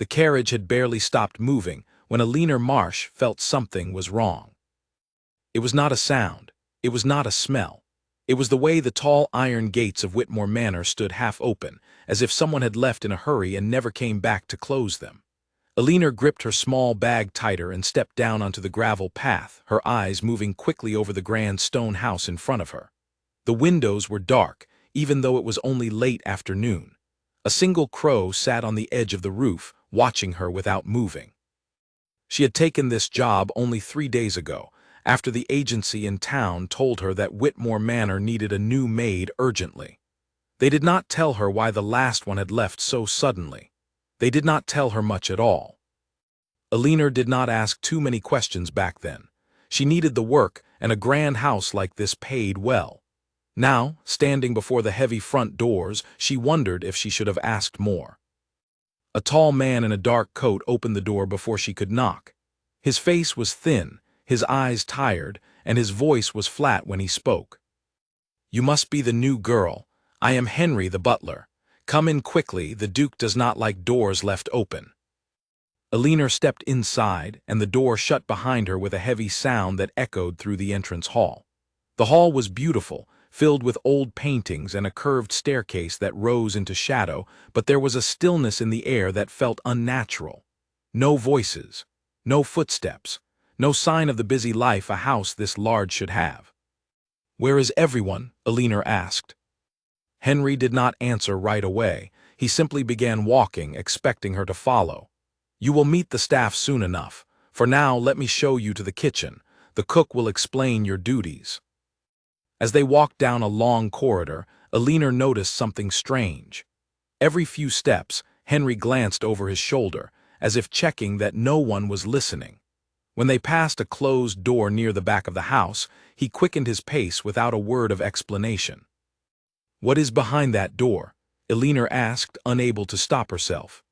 The carriage had barely stopped moving when Elinor Marsh felt something was wrong. It was not a sound. It was not a smell. It was the way the tall iron gates of Whitmore Manor stood half open, as if someone had left in a hurry and never came back to close them. Elinor gripped her small bag tighter and stepped down onto the gravel path, her eyes moving quickly over the grand stone house in front of her. The windows were dark, even though it was only late afternoon. A single crow sat on the edge of the roof, watching her without moving. She had taken this job only 3 days ago, after the agency in town told her that Whitmore Manor needed a new maid urgently. They did not tell her why the last one had left so suddenly. They did not tell her much at all. Elinor did not ask too many questions back then. She needed the work, and a grand house like this paid well. Now, standing before the heavy front doors, she wondered if she should have asked more. A tall man in a dark coat opened the door before she could knock. His face was thin, his eyes tired, and his voice was flat when he spoke. "You must be the new girl. I am Henry the butler. Come in quickly, the Duke does not like doors left open." Elinor stepped inside, and the door shut behind her with a heavy sound that echoed through the entrance hall. The hall was beautiful, filled with old paintings and a curved staircase that rose into shadow, but there was a stillness in the air that felt unnatural. No voices, no footsteps, no sign of the busy life a house this large should have. "Where is everyone?" Elinor asked. Henry did not answer right away. He simply began walking, expecting her to follow. "You will meet the staff soon enough. For now, let me show you to the kitchen. The cook will explain your duties." As they walked down a long corridor, Elinor noticed something strange. Every few steps, Henry glanced over his shoulder, as if checking that no one was listening. When they passed a closed door near the back of the house, he quickened his pace without a word of explanation. "What is behind that door?" Elinor asked, unable to stop herself.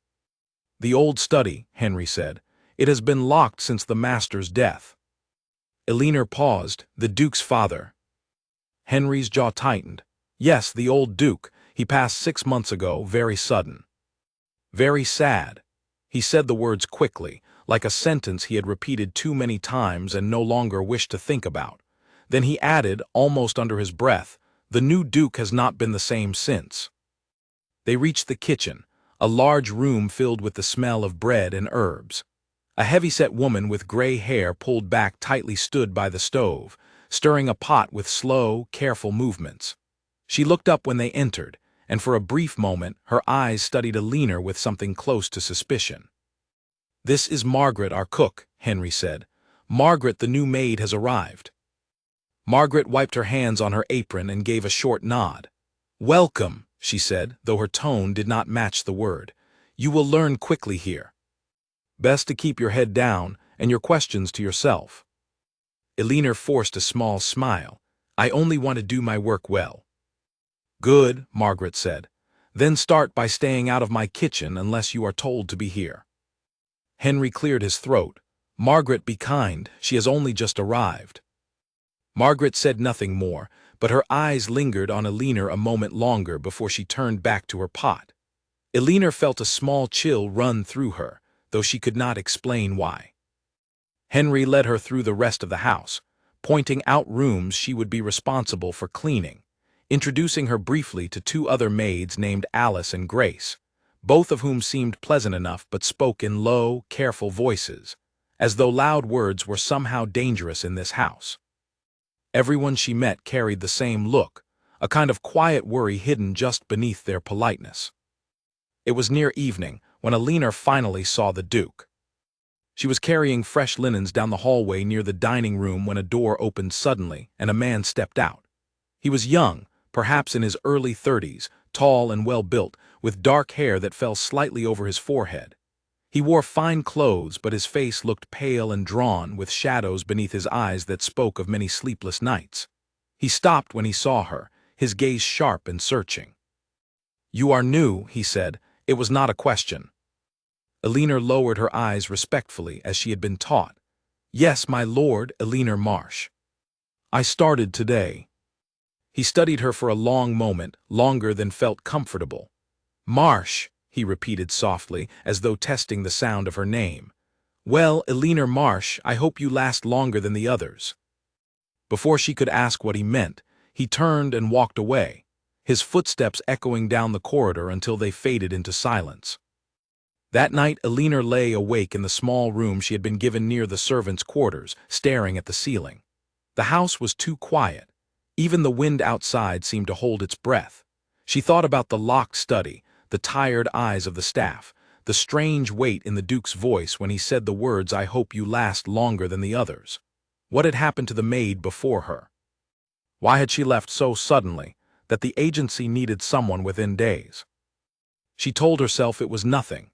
"The old study," Henry said. "It has been locked since the master's death." Elinor paused. "The Duke's father?" Henry's jaw tightened. "Yes, the old Duke. He passed 6 months ago, very sudden." "Very sad." He said the words quickly, like a sentence he had repeated too many times and no longer wished to think about. Then he added, almost under his breath, "The new Duke has not been the same since." They reached the kitchen, a large room filled with the smell of bread and herbs. A heavy-set woman with gray hair pulled back tightly stood by the stove, stirring a pot with slow, careful movements. She looked up when they entered, and for a brief moment her eyes studied Elinor with something close to suspicion. "This is Margaret, our cook," Henry said. "Margaret, the new maid, has arrived." Margaret wiped her hands on her apron and gave a short nod. "Welcome," she said, though her tone did not match the word. "You will learn quickly here. Best to keep your head down and your questions to yourself." Elinor forced a small smile. "I only want to do my work well." "Good," Margaret said. "Then start by staying out of my kitchen unless you are told to be here." Henry cleared his throat. "Margaret, be kind. She has only just arrived." Margaret said nothing more, but her eyes lingered on Elinor a moment longer before she turned back to her pot. Elinor felt a small chill run through her, though she could not explain why. Henry led her through the rest of the house, pointing out rooms she would be responsible for cleaning, introducing her briefly to 2 other maids named Alice and Grace, both of whom seemed pleasant enough but spoke in low, careful voices, as though loud words were somehow dangerous in this house. Everyone she met carried the same look, a kind of quiet worry hidden just beneath their politeness. It was near evening when Elinor finally saw the Duke. She was carrying fresh linens down the hallway near the dining room when a door opened suddenly and a man stepped out. He was young, perhaps in his early 30s, tall and well-built, with dark hair that fell slightly over his forehead. He wore fine clothes, but his face looked pale and drawn, with shadows beneath his eyes that spoke of many sleepless nights. He stopped when he saw her, his gaze sharp and searching. "You are new," he said. It was not a question. Elinor lowered her eyes respectfully as she had been taught. "Yes, my lord, Elinor Marsh. I started today." He studied her for a long moment, longer than felt comfortable. "Marsh," he repeated softly, as though testing the sound of her name. Well, Eleanor Marsh, I hope you last longer than the others. Before she could ask what he meant, he turned and walked away, his footsteps echoing down the corridor until they faded into silence. That night, Eleanor lay awake in the small room she had been given near the servants' quarters, staring at the ceiling. The house was too quiet. Even the wind outside seemed to hold its breath. She thought about the locked study, the tired eyes of the staff, the strange weight in the Duke's voice when he said the words, "I hope you last longer than the others." What had happened to the maid before her? Why had she left so suddenly that the agency needed someone within days? She told herself it was nothing.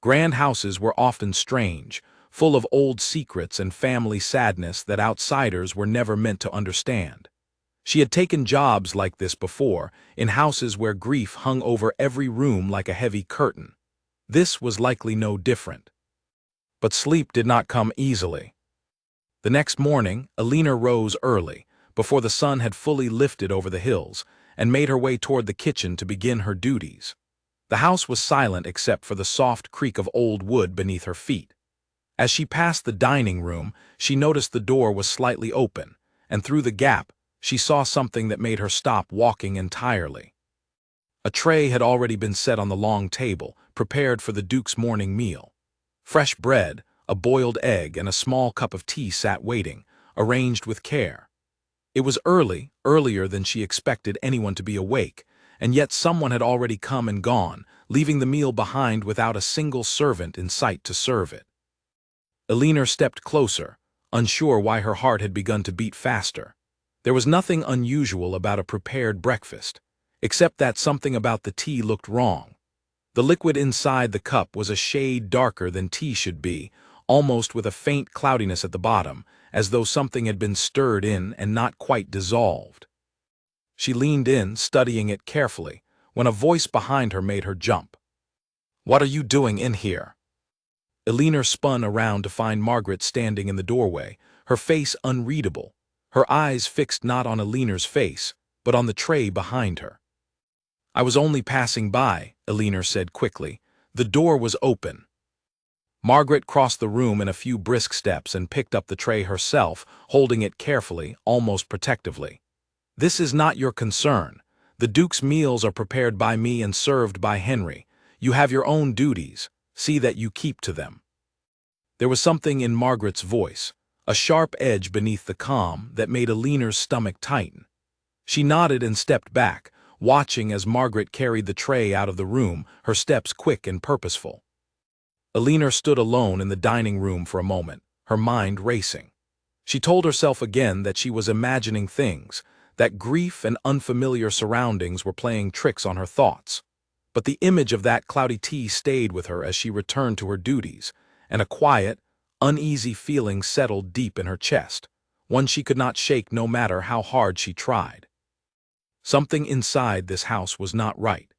Grand houses were often strange, full of old secrets and family sadness that outsiders were never meant to understand. She had taken jobs like this before, in houses where grief hung over every room like a heavy curtain. This was likely no different. But sleep did not come easily. The next morning, Eleanor rose early, before the sun had fully lifted over the hills, and made her way toward the kitchen to begin her duties. The house was silent except for the soft creak of old wood beneath her feet. As she passed the dining room, she noticed the door was slightly open, and through the gap, she saw something that made her stop walking entirely. A tray had already been set on the long table, prepared for the Duke's morning meal. Fresh bread, a boiled egg, and a small cup of tea sat waiting, arranged with care. It was early, earlier than she expected anyone to be awake, and yet someone had already come and gone, leaving the meal behind without a single servant in sight to serve it. Eleanor stepped closer, unsure why her heart had begun to beat faster. There was nothing unusual about a prepared breakfast, except that something about the tea looked wrong. The liquid inside the cup was a shade darker than tea should be, almost with a faint cloudiness at the bottom, as though something had been stirred in and not quite dissolved. She leaned in, studying it carefully, when a voice behind her made her jump. "What are you doing in here?" Eleanor spun around to find Margaret standing in the doorway, her face unreadable, her eyes fixed not on Eleanor's face, but on the tray behind her. "I was only passing by," Eleanor said quickly. "The door was open." Margaret crossed the room in a few brisk steps and picked up the tray herself, holding it carefully, almost protectively. "This is not your concern. The Duke's meals are prepared by me and served by Henry. You have your own duties. See that you keep to them." There was something in Margaret's voice, a sharp edge beneath the calm that made Eleanor's stomach tighten. She nodded and stepped back, watching as Margaret carried the tray out of the room, her steps quick and purposeful. Eleanor stood alone in the dining room for a moment, her mind racing. She told herself again that she was imagining things, that grief and unfamiliar surroundings were playing tricks on her thoughts. But the image of that cloudy tea stayed with her as she returned to her duties, and a quiet, uneasy feeling settled deep in her chest, one she could not shake no matter how hard she tried. Something inside this house was not right,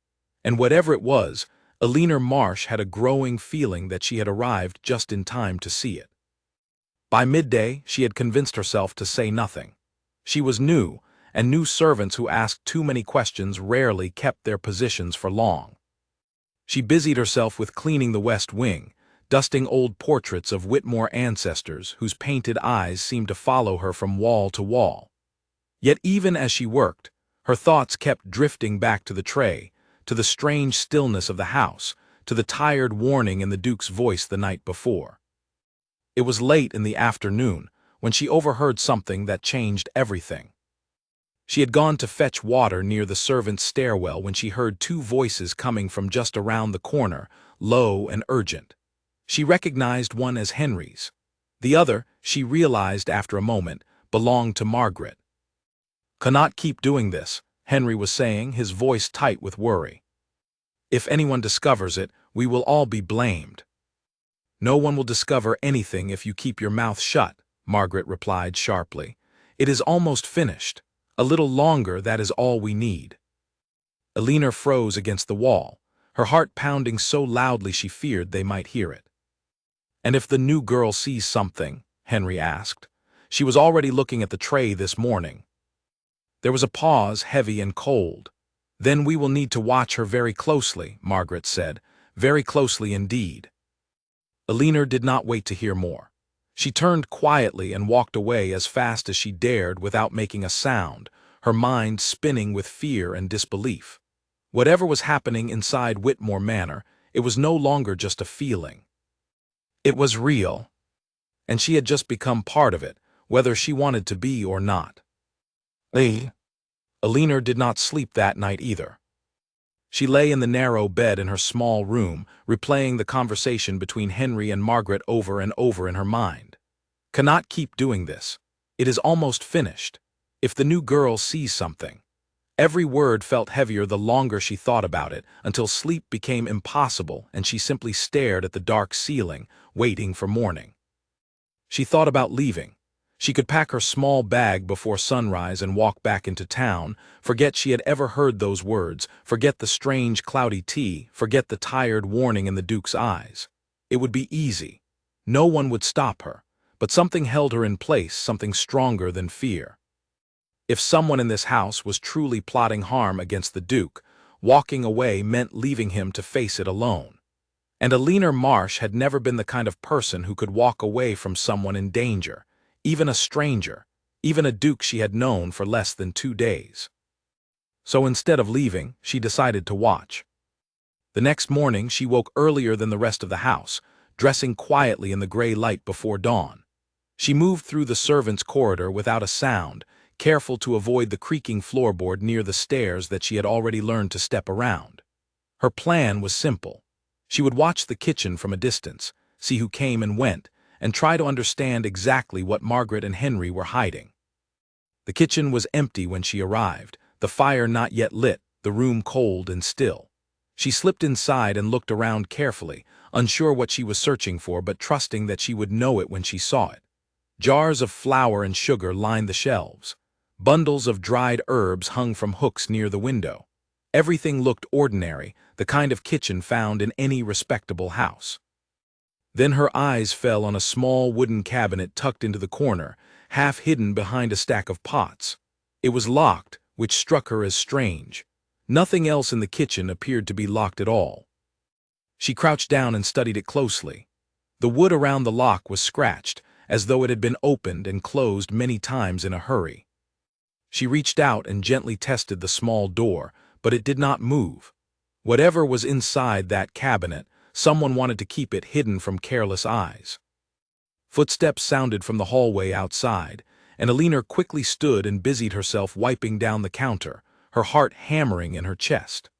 and whatever it was, Eleanor Marsh had a growing feeling that she had arrived just in time to see it. By midday, she had convinced herself to say nothing. She was new, and new servants who asked too many questions rarely kept their positions for long. She busied herself with cleaning the West Wing, dusting old portraits of Whitmore ancestors whose painted eyes seemed to follow her from wall to wall. Yet even as she worked, her thoughts kept drifting back to the tray, to the strange stillness of the house, to the tired warning in the Duke's voice the night before. It was late in the afternoon when she overheard something that changed everything. She had gone to fetch water near the servants' stairwell when she heard two voices coming from just around the corner, low and urgent. She recognized one as Henry's. The other, she realized after a moment, belonged to Margaret. "Cannot keep doing this," Henry was saying, his voice tight with worry. "If anyone discovers it, we will all be blamed." "No one will discover anything if you keep your mouth shut," Margaret replied sharply. "It is almost finished. A little longer, that is all we need." Eleanor froze against the wall, her heart pounding so loudly she feared they might hear it. "And if the new girl sees something?" Henry asked. "She was already looking at the tray this morning." There was a pause, heavy and cold. "Then we will need to watch her very closely," Margaret said, very closely indeed. Elinor did not wait to hear more. She turned quietly and walked away as fast as she dared without making a sound, her mind spinning with fear and disbelief. Whatever was happening inside Whitmore Manor, it was no longer just a feeling. It was real, and she had just become part of it, whether she wanted to be or not. Elinor did not sleep that night either. She lay in the narrow bed in her small room, replaying the conversation between Henry and Margaret over and over in her mind. Cannot keep doing this. It is almost finished. If the new girl sees something. Every word felt heavier the longer she thought about it, until sleep became impossible and she simply stared at the dark ceiling, waiting for morning. She thought about leaving. She could pack her small bag before sunrise and walk back into town, forget she had ever heard those words, forget the strange cloudy tea, forget the tired warning in the Duke's eyes. It would be easy. No one would stop her, but something held her in place, something stronger than fear. If someone in this house was truly plotting harm against the Duke, walking away meant leaving him to face it alone. And Elinor Marsh had never been the kind of person who could walk away from someone in danger, even a stranger, even a Duke she had known for less than 2 days. So instead of leaving, she decided to watch. The next morning she woke earlier than the rest of the house, dressing quietly in the gray light before dawn. She moved through the servants' corridor without a sound, careful to avoid the creaking floorboard near the stairs that she had already learned to step around. Her plan was simple. She would watch the kitchen from a distance, see who came and went, and try to understand exactly what Margaret and Henry were hiding. The kitchen was empty when she arrived, the fire not yet lit, the room cold and still. She slipped inside and looked around carefully, unsure what she was searching for but trusting that she would know it when she saw it. Jars of flour and sugar lined the shelves. Bundles of dried herbs hung from hooks near the window. Everything looked ordinary, the kind of kitchen found in any respectable house. Then her eyes fell on a small wooden cabinet tucked into the corner, half hidden behind a stack of pots. It was locked, which struck her as strange. Nothing else in the kitchen appeared to be locked at all. She crouched down and studied it closely. The wood around the lock was scratched, as though it had been opened and closed many times in a hurry. She reached out and gently tested the small door, but it did not move. Whatever was inside that cabinet, someone wanted to keep it hidden from careless eyes. Footsteps sounded from the hallway outside, and Elinor quickly stood and busied herself wiping down the counter, her heart hammering in her chest.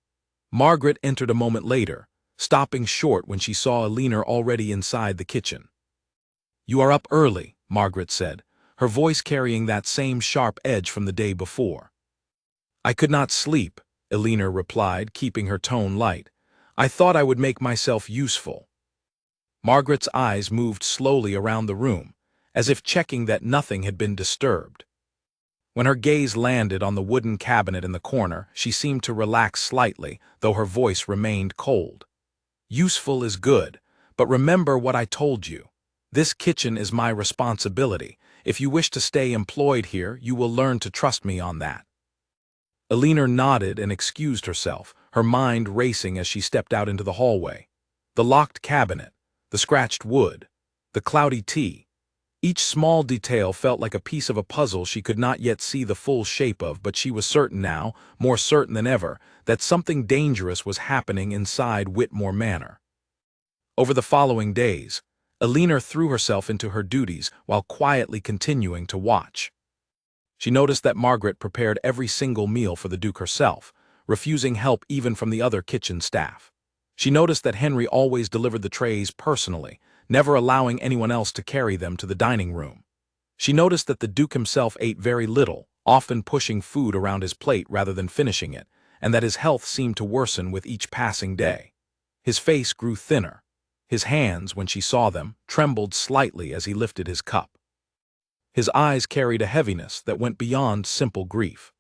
Margaret entered a moment later, stopping short when she saw Elinor already inside the kitchen. "You are up early," Margaret said, her voice carrying that same sharp edge from the day before. "I could not sleep," Elinor replied, keeping her tone light. "I thought I would make myself useful." Margaret's eyes moved slowly around the room, as if checking that nothing had been disturbed. When her gaze landed on the wooden cabinet in the corner, she seemed to relax slightly, though her voice remained cold. "Useful is good, but remember what I told you. This kitchen is my responsibility. If you wish to stay employed here, you will learn to trust me on that." Elinor nodded and excused herself, her mind racing as she stepped out into the hallway. The locked cabinet, the scratched wood, the cloudy tea. Each small detail felt like a piece of a puzzle she could not yet see the full shape of, but she was certain now, more certain than ever, that something dangerous was happening inside Whitmore Manor. Over the following days, Elinor threw herself into her duties while quietly continuing to watch. She noticed that Margaret prepared every single meal for the Duke herself, refusing help even from the other kitchen staff. She noticed that Henry always delivered the trays personally, never allowing anyone else to carry them to the dining room. She noticed that the Duke himself ate very little, often pushing food around his plate rather than finishing it, and that his health seemed to worsen with each passing day. His face grew thinner. His hands, when she saw them, trembled slightly as he lifted his cup. His eyes carried a heaviness that went beyond simple grief.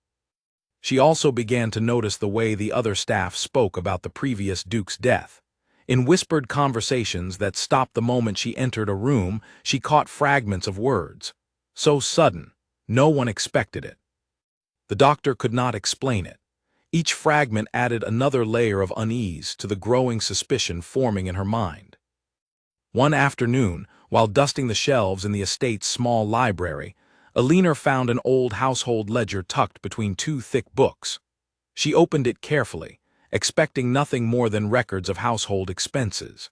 She also began to notice the way the other staff spoke about the previous Duke's death. In whispered conversations that stopped the moment she entered a room, she caught fragments of words. So sudden, no one expected it. The doctor could not explain it. Each fragment added another layer of unease to the growing suspicion forming in her mind. One afternoon, while dusting the shelves in the estate's small library, Alina found an old household ledger tucked between two thick books. She opened it carefully, expecting nothing more than records of household expenses.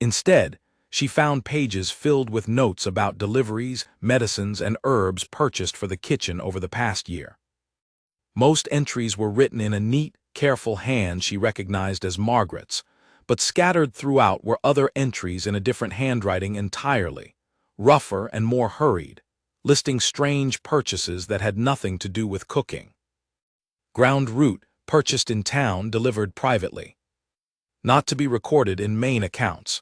Instead, she found pages filled with notes about deliveries, medicines, and herbs purchased for the kitchen over the past year. Most entries were written in a neat, careful hand she recognized as Margaret's, but scattered throughout were other entries in a different handwriting entirely, rougher and more hurried, listing strange purchases that had nothing to do with cooking. Ground root, purchased in town, delivered privately. Not to be recorded in main accounts.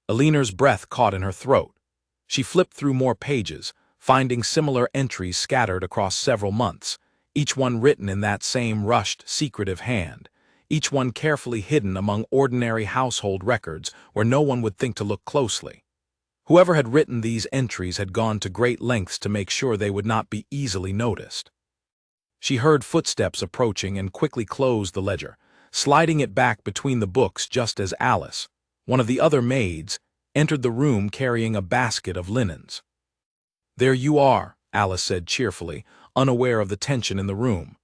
Alina's breath caught in her throat. She flipped through more pages, finding similar entries scattered across several months, each one written in that same rushed, secretive hand, each one carefully hidden among ordinary household records where no one would think to look closely. Whoever had written these entries had gone to great lengths to make sure they would not be easily noticed. She heard footsteps approaching and quickly closed the ledger, sliding it back between the books just as Alice, one of the other maids, entered the room carrying a basket of linens. "There you are," Alice said cheerfully, unaware of the tension in the room.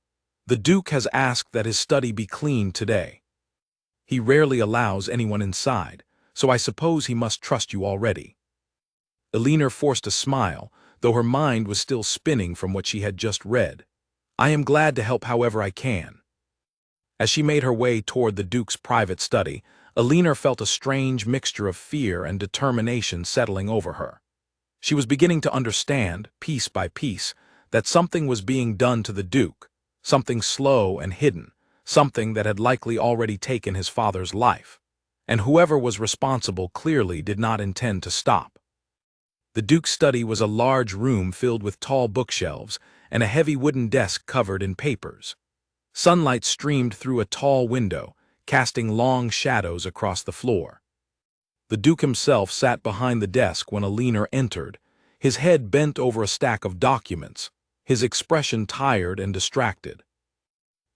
"The Duke has asked that his study be cleaned today. He rarely allows anyone inside, so I suppose he must trust you already." Alina forced a smile, though her mind was still spinning from what she had just read. "I am glad to help however I can." As she made her way toward the Duke's private study, Alina felt a strange mixture of fear and determination settling over her. She was beginning to understand, piece by piece, that something was being done to the Duke, something slow and hidden, something that had likely already taken his father's life, and whoever was responsible clearly did not intend to stop. The Duke's study was a large room filled with tall bookshelves and a heavy wooden desk covered in papers. Sunlight streamed through a tall window, casting long shadows across the floor. The Duke himself sat behind the desk when Alina entered, his head bent over a stack of documents, his expression tired and distracted.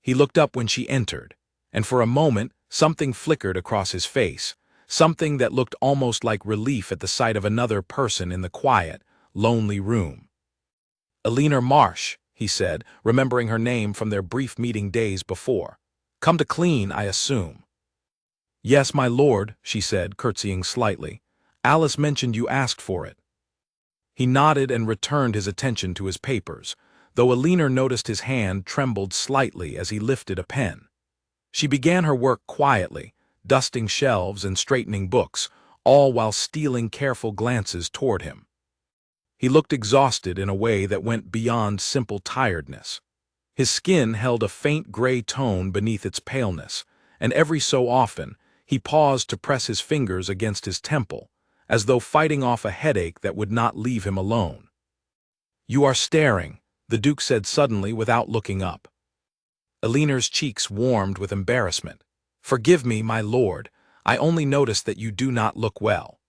He looked up when she entered, and for a moment something flickered across his face, something that looked almost like relief at the sight of another person in the quiet, lonely room. "Alina Marsh," he said, remembering her name from their brief meeting days before. "Come to clean, I assume." "Yes, my lord," she said, curtsying slightly. "Alice mentioned you asked for it." He nodded and returned his attention to his papers, though Alina noticed his hand trembled slightly as he lifted a pen. She began her work quietly, dusting shelves and straightening books, all while stealing careful glances toward him. He looked exhausted in a way that went beyond simple tiredness. His skin held a faint gray tone beneath its paleness, and every so often he paused to press his fingers against his temple, as though fighting off a headache that would not leave him alone. "You are staring," the Duke said suddenly without looking up. Alina's cheeks warmed with embarrassment. "Forgive me, my lord, I only noticed that you do not look well."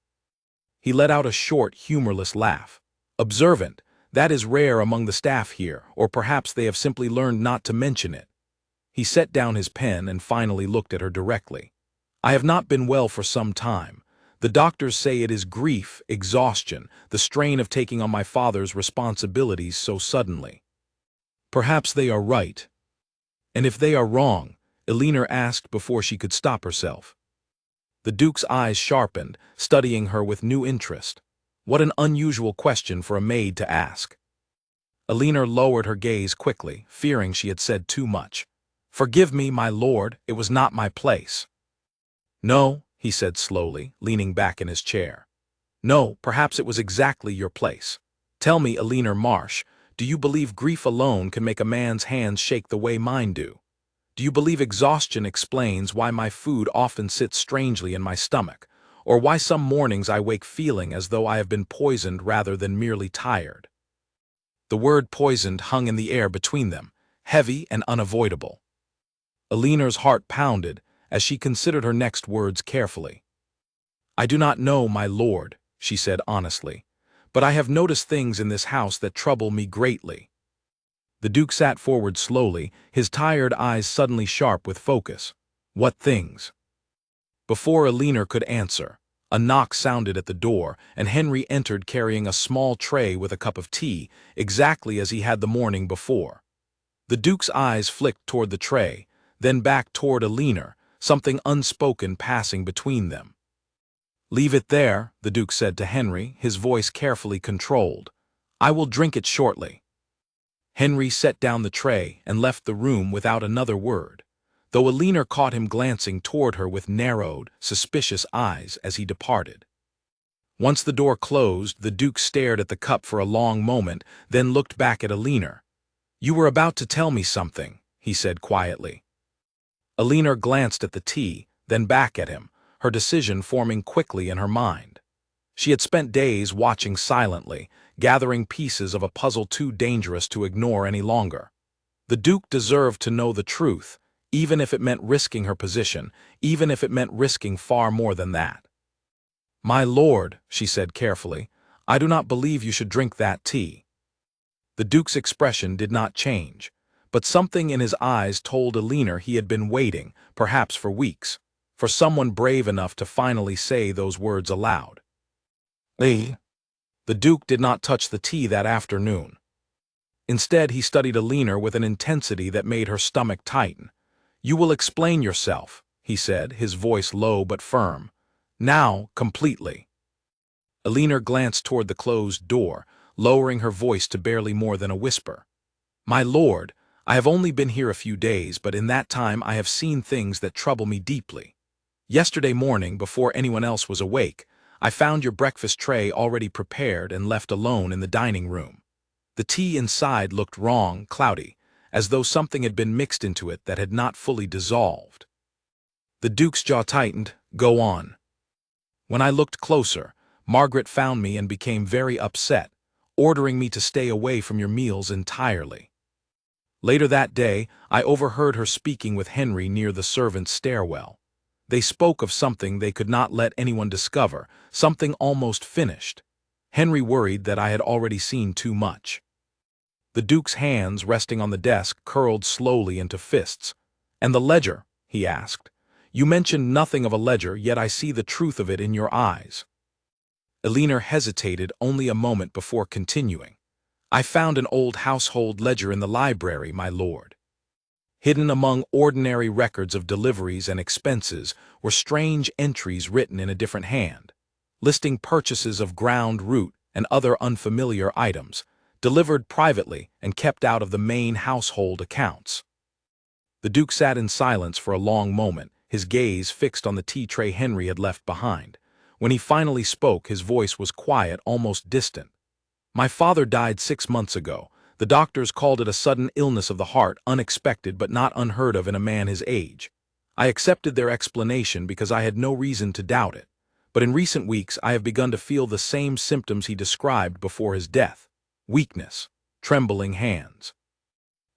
He let out a short, humorless laugh. "Observant, that is rare among the staff here, or perhaps they have simply learned not to mention it." He set down his pen and finally looked at her directly. "I have not been well for some time. The doctors say it is grief, exhaustion, the strain of taking on my father's responsibilities so suddenly." "Perhaps they are right." "And if they are wrong?" Alina asked before she could stop herself. The Duke's eyes sharpened, studying her with new interest. What an unusual question for a maid to ask. Alina lowered her gaze quickly, fearing she had said too much. "Forgive me, my lord, it was not my place." "No," he said slowly, leaning back in his chair. "No, perhaps it was exactly your place. Tell me, Alina Marsh, do you believe grief alone can make a man's hands shake the way mine do? Do you believe exhaustion explains why my food often sits strangely in my stomach, or why some mornings I wake feeling as though I have been poisoned rather than merely tired?" The word poisoned hung in the air between them, heavy and unavoidable. Alina's heart pounded as she considered her next words carefully. "I do not know, my lord," she said honestly, "but I have noticed things in this house that trouble me greatly." The Duke sat forward slowly, his tired eyes suddenly sharp with focus. What things? Before Alina could answer, a knock sounded at the door, and Henry entered carrying a small tray with a cup of tea, exactly as he had the morning before. The Duke's eyes flicked toward the tray, then back toward Alina, something unspoken passing between them. "Leave it there," the Duke said to Henry, his voice carefully controlled. "I will drink it shortly." Henry set down the tray and left the room without another word, though Alina caught him glancing toward her with narrowed, suspicious eyes as he departed. Once the door closed, the Duke stared at the cup for a long moment, then looked back at Alina. "You were about to tell me something," he said quietly. Alina glanced at the tea, then back at him, her decision forming quickly in her mind. She had spent days watching silently, gathering pieces of a puzzle too dangerous to ignore any longer. The Duke deserved to know the truth, even if it meant risking her position, even if it meant risking far more than that. "My lord," she said carefully, "I do not believe you should drink that tea." The Duke's expression did not change, but something in his eyes told Alina he had been waiting, perhaps for weeks, for someone brave enough to finally say those words aloud. The Duke did not touch the tea that afternoon. Instead, he studied Alina with an intensity that made her stomach tighten. "You will explain yourself," he said, his voice low but firm. "Now, completely." Alina glanced toward the closed door, lowering her voice to barely more than a whisper. "My lord, I have only been here a few days, but in that time I have seen things that trouble me deeply. Yesterday morning, before anyone else was awake, I found your breakfast tray already prepared and left alone in the dining room. The tea inside looked wrong, cloudy, as though something had been mixed into it that had not fully dissolved." The Duke's jaw tightened. "Go on." "When I looked closer, Margaret found me and became very upset, ordering me to stay away from your meals entirely. Later that day, I overheard her speaking with Henry near the servants' stairwell. They spoke of something they could not let anyone discover, something almost finished. Henry worried that I had already seen too much." The Duke's hands, resting on the desk, curled slowly into fists. "And the ledger?" he asked. "You mentioned nothing of a ledger, yet I see the truth of it in your eyes." Alina hesitated only a moment before continuing. "I found an old household ledger in the library, my lord. Hidden among ordinary records of deliveries and expenses were strange entries written in a different hand, listing purchases of ground root and other unfamiliar items, delivered privately and kept out of the main household accounts." The Duke sat in silence for a long moment, his gaze fixed on the tea tray Henry had left behind. When he finally spoke, his voice was quiet, almost distant. "My father died 6 months ago. The doctors called it a sudden illness of the heart, unexpected but not unheard of in a man his age. I accepted their explanation because I had no reason to doubt it. But in recent weeks I have begun to feel the same symptoms he described before his death: weakness, trembling hands,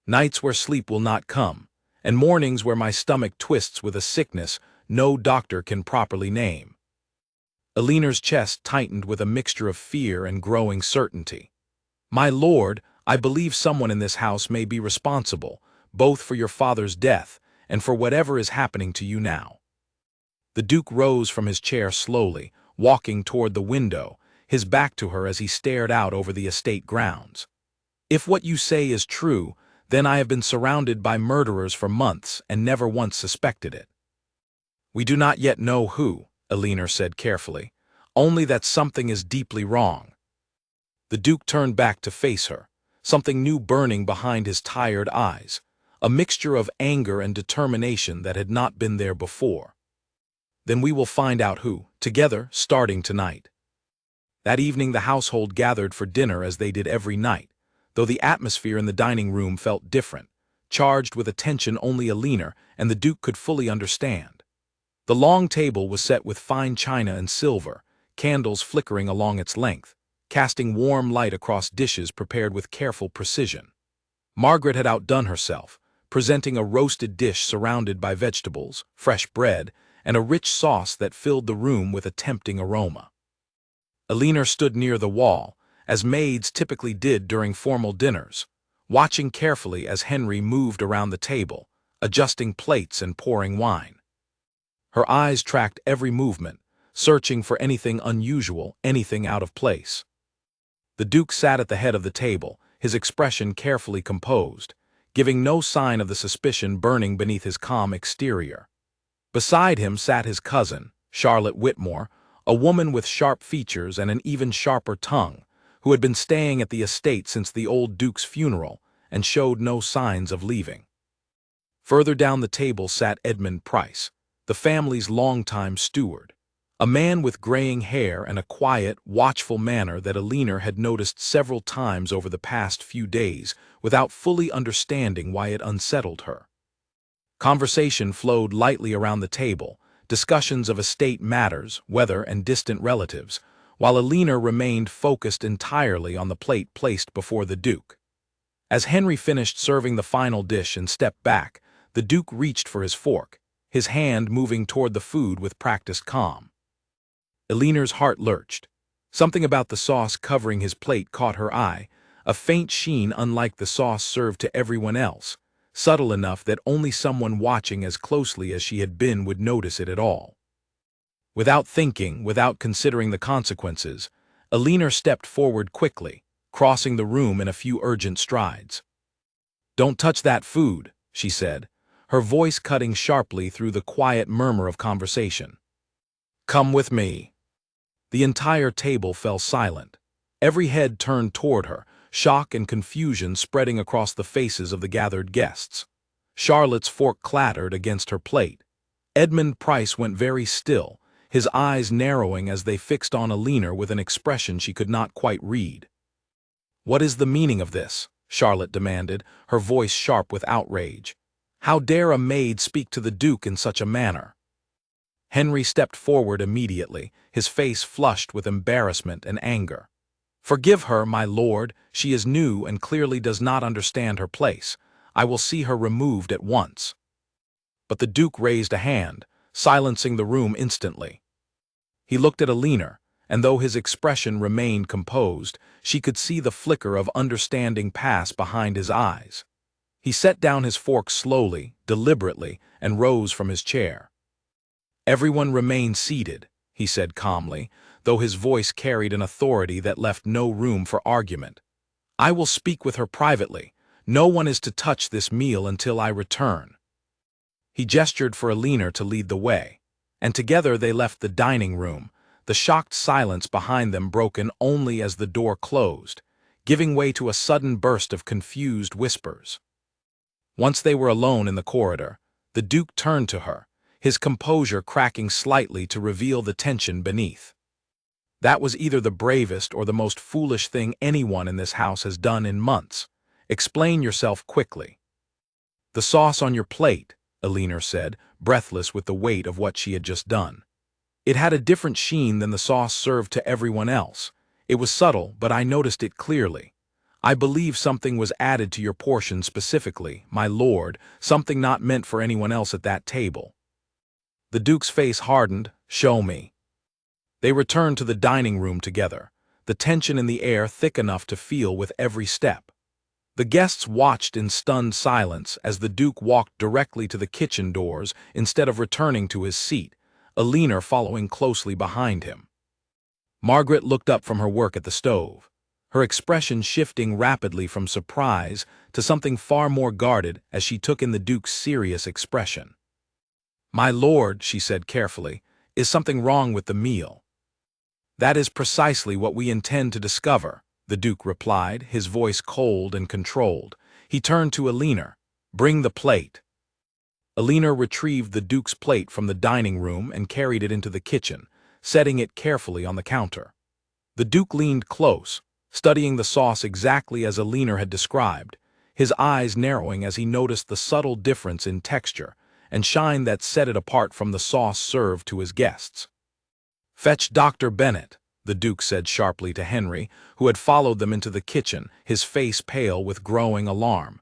nights where sleep will not come, and mornings where my stomach twists with a sickness no doctor can properly name." Alina's chest tightened with a mixture of fear and growing certainty. "My lord, I believe someone in this house may be responsible, both for your father's death and for whatever is happening to you now." The Duke rose from his chair slowly, walking toward the window, his back to her as he stared out over the estate grounds. "If what you say is true, then I have been surrounded by murderers for months and never once suspected it." "We do not yet know who," Alina said carefully, "only that something is deeply wrong." The Duke turned back to face her, something new burning behind his tired eyes, a mixture of anger and determination that had not been there before. "Then we will find out who, together, starting tonight." That evening the household gathered for dinner as they did every night, though the atmosphere in the dining room felt different, charged with a tension only Alina and the Duke could fully understand. The long table was set with fine china and silver, candles flickering along its length, casting warm light across dishes prepared with careful precision. Margaret had outdone herself, presenting a roasted dish surrounded by vegetables, fresh bread, and a rich sauce that filled the room with a tempting aroma. Alina stood near the wall, as maids typically did during formal dinners, watching carefully as Henry moved around the table, adjusting plates and pouring wine. Her eyes tracked every movement, searching for anything unusual, anything out of place. The Duke sat at the head of the table, his expression carefully composed, giving no sign of the suspicion burning beneath his calm exterior. Beside him sat his cousin, Charlotte Whitmore, a woman with sharp features and an even sharper tongue, who had been staying at the estate since the old Duke's funeral and showed no signs of leaving. Further down the table sat Edmund Price, the family's longtime steward, a man with graying hair and a quiet, watchful manner that Alina had noticed several times over the past few days without fully understanding why it unsettled her. Conversation flowed lightly around the table, discussions of estate matters, weather, and distant relatives, while Alina remained focused entirely on the plate placed before the Duke. As Henry finished serving the final dish and stepped back, the Duke reached for his fork, his hand moving toward the food with practiced calm. Alina's heart lurched. Something about the sauce covering his plate caught her eye, a faint sheen unlike the sauce served to everyone else, subtle enough that only someone watching as closely as she had been would notice it at all. Without thinking, without considering the consequences, Alina stepped forward quickly, crossing the room in a few urgent strides. "Don't touch that food," she said, her voice cutting sharply through the quiet murmur of conversation. "Come with me." The entire table fell silent. Every head turned toward her, shock and confusion spreading across the faces of the gathered guests. Charlotte's fork clattered against her plate. Edmund Price went very still, his eyes narrowing as they fixed on Alina with an expression she could not quite read. "What is the meaning of this?" Charlotte demanded, her voice sharp with outrage. "How dare a maid speak to the Duke in such a manner?" Henry stepped forward immediately, his face flushed with embarrassment and anger. "Forgive her, my lord. She is new and clearly does not understand her place. I will see her removed at once." But the Duke raised a hand, silencing the room instantly. He looked at Alina, and though his expression remained composed, she could see the flicker of understanding pass behind his eyes. He set down his fork slowly, deliberately, and rose from his chair. "Everyone remain seated," he said calmly, though his voice carried an authority that left no room for argument. "I will speak with her privately. No one is to touch this meal until I return." He gestured for Alina to lead the way, and together they left the dining room, the shocked silence behind them broken only as the door closed, giving way to a sudden burst of confused whispers. Once they were alone in the corridor, the Duke turned to her, his composure cracking slightly to reveal the tension beneath. "That was either the bravest or the most foolish thing anyone in this house has done in months. Explain yourself quickly." "The sauce on your plate," Alina said, breathless with the weight of what she had just done. "It had a different sheen than the sauce served to everyone else. It was subtle, but I noticed it clearly. I believe something was added to your portion specifically, my lord, something not meant for anyone else at that table." The Duke's face hardened. "Show me." They returned to the dining room together, the tension in the air thick enough to feel with every step. The guests watched in stunned silence as the Duke walked directly to the kitchen doors instead of returning to his seat, Alina following closely behind him. Margaret looked up from her work at the stove, her expression shifting rapidly from surprise to something far more guarded as she took in the Duke's serious expression. "My lord," she said carefully, "is something wrong with the meal?" "That is precisely what we intend to discover," the Duke replied, his voice cold and controlled. He turned to Alina. "Bring the plate." Alina retrieved the Duke's plate from the dining room and carried it into the kitchen, setting it carefully on the counter. The Duke leaned close, studying the sauce exactly as Alina had described, his eyes narrowing as he noticed the subtle difference in texture and shine that set it apart from the sauce served to his guests. "Fetch Dr. Bennet," the Duke said sharply to Henry, who had followed them into the kitchen, his face pale with growing alarm.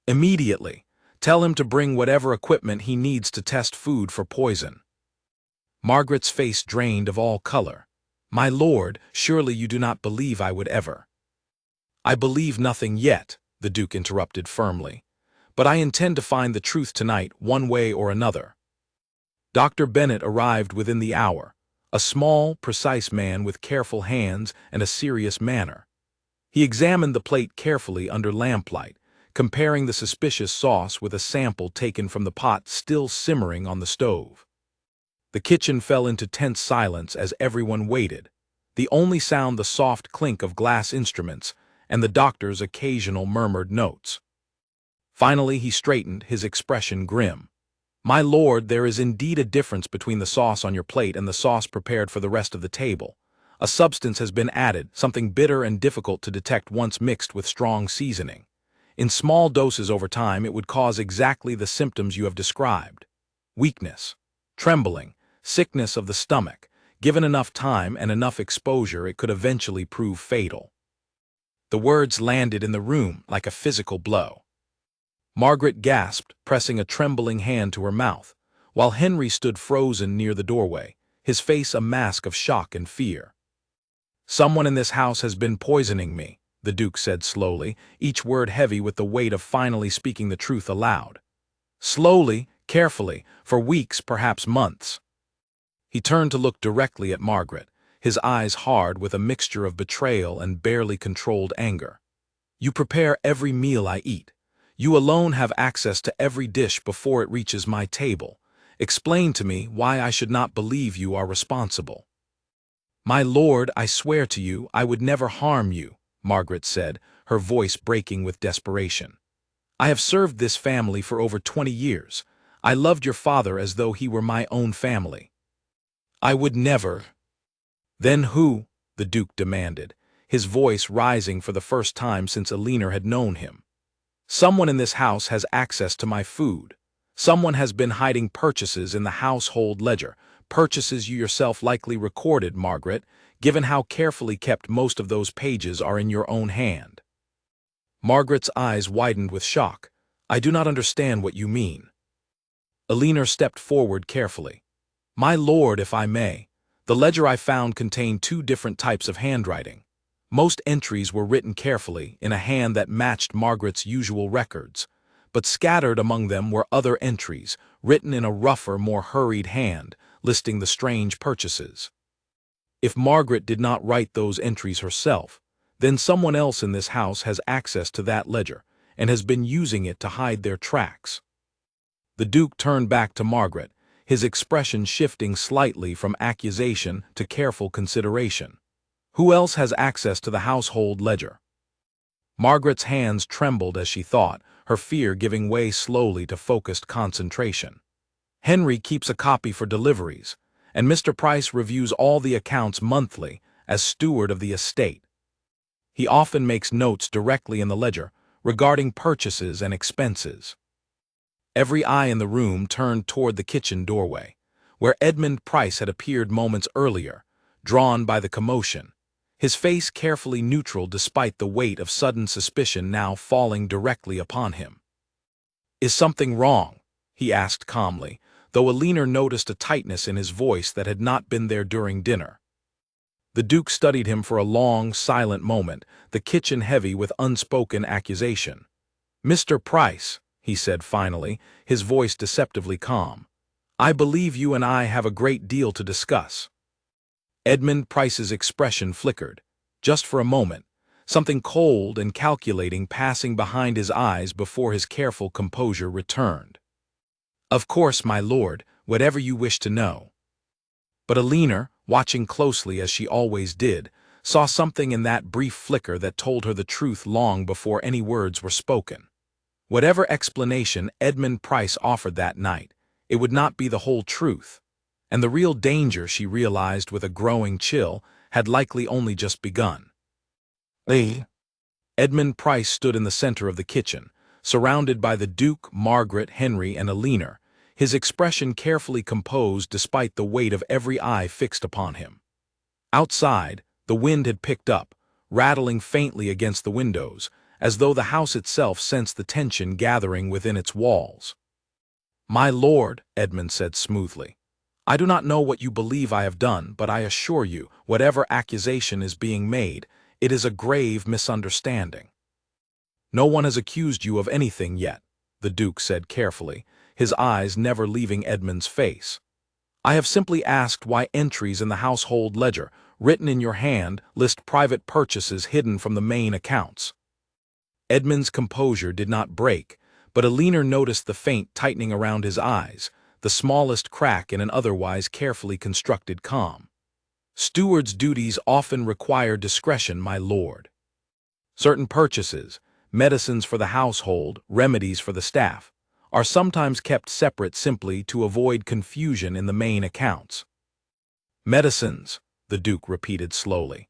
"Immediately. Tell him to bring whatever equipment he needs to test food for poison." Margaret's face drained of all color. "My lord, surely you do not believe I would ever." "I believe nothing yet," the Duke interrupted firmly. "But I intend to find the truth tonight, one way or another." Dr. Bennett arrived within the hour, a small, precise man with careful hands and a serious manner. He examined the plate carefully under lamplight, comparing the suspicious sauce with a sample taken from the pot still simmering on the stove. The kitchen fell into tense silence as everyone waited, the only sound the soft clink of glass instruments and the doctor's occasional murmured notes. Finally he straightened, his expression grim. "My lord, there is indeed a difference between the sauce on your plate and the sauce prepared for the rest of the table. A substance has been added, something bitter and difficult to detect once mixed with strong seasoning. In small doses over time it would cause exactly the symptoms you have described. Weakness, trembling, sickness of the stomach. Given enough time and enough exposure, it could eventually prove fatal." The words landed in the room like a physical blow. Margaret gasped, pressing a trembling hand to her mouth, while Henry stood frozen near the doorway, his face a mask of shock and fear. "Someone in this house has been poisoning me," the Duke said slowly, each word heavy with the weight of finally speaking the truth aloud. Slowly, carefully, for weeks, perhaps months. He turned to look directly at Margaret, his eyes hard with a mixture of betrayal and barely controlled anger. "You prepare every meal I eat. You alone have access to every dish before it reaches my table. Explain to me why I should not believe you are responsible." "My lord, I swear to you, I would never harm you," Margaret said, her voice breaking with desperation. "I have served this family for over 20 years. I loved your father as though he were my own family. I would never—" "Then who?" the Duke demanded, his voice rising for the first time since Alina had known him. "Someone in this house has access to my food. Someone has been hiding purchases in the household ledger, purchases you yourself likely recorded, Margaret, given how carefully kept most of those pages are in your own hand." Margaret's eyes widened with shock. "I do not understand what you mean." Alina stepped forward carefully. "My lord, if I may, the ledger I found contained two different types of handwriting. Most entries were written carefully, in a hand that matched Margaret's usual records, but scattered among them were other entries, written in a rougher, more hurried hand, listing the strange purchases. If Margaret did not write those entries herself, then someone else in this house has access to that ledger, and has been using it to hide their tracks." The Duke turned back to Margaret, his expression shifting slightly from accusation to careful consideration. "Who else has access to the household ledger?" Margaret's hands trembled as she thought, her fear giving way slowly to focused concentration. "Henry keeps a copy for deliveries, and Mr. Price reviews all the accounts monthly as steward of the estate. He often makes notes directly in the ledger regarding purchases and expenses." Every eye in the room turned toward the kitchen doorway, where Edmund Price had appeared moments earlier, drawn by the commotion, his face carefully neutral despite the weight of sudden suspicion now falling directly upon him. "Is something wrong?" he asked calmly, though Alina noticed a tightness in his voice that had not been there during dinner. The Duke studied him for a long, silent moment, the kitchen heavy with unspoken accusation. "Mr. Price," he said finally, his voice deceptively calm, "I believe you and I have a great deal to discuss." Edmund Price's expression flickered, just for a moment, something cold and calculating passing behind his eyes before his careful composure returned. "Of course, my lord, whatever you wish to know." But Alina, watching closely as she always did, saw something in that brief flicker that told her the truth long before any words were spoken. Whatever explanation Edmund Price offered that night, it would not be the whole truth, and the real danger, she realized with a growing chill, had likely only just begun. Edmund Price stood in the center of the kitchen, surrounded by the Duke, Margaret, Henry, and Alina, his expression carefully composed despite the weight of every eye fixed upon him. Outside, the wind had picked up, rattling faintly against the windows, as though the house itself sensed the tension gathering within its walls. "My lord," Edmund said smoothly, "I do not know what you believe I have done, but I assure you, whatever accusation is being made, it is a grave misunderstanding." No one has accused you of anything yet, the Duke said carefully, his eyes never leaving Edmund's face. I have simply asked why entries in the household ledger, written in your hand, list private purchases hidden from the main accounts. Edmund's composure did not break, but Alina noticed the faint tightening around his eyes, the smallest crack in an otherwise carefully constructed calm. Steward's duties often require discretion, my lord. Certain purchases, medicines for the household, remedies for the staff, are sometimes kept separate simply to avoid confusion in the main accounts. Medicines, the Duke repeated slowly.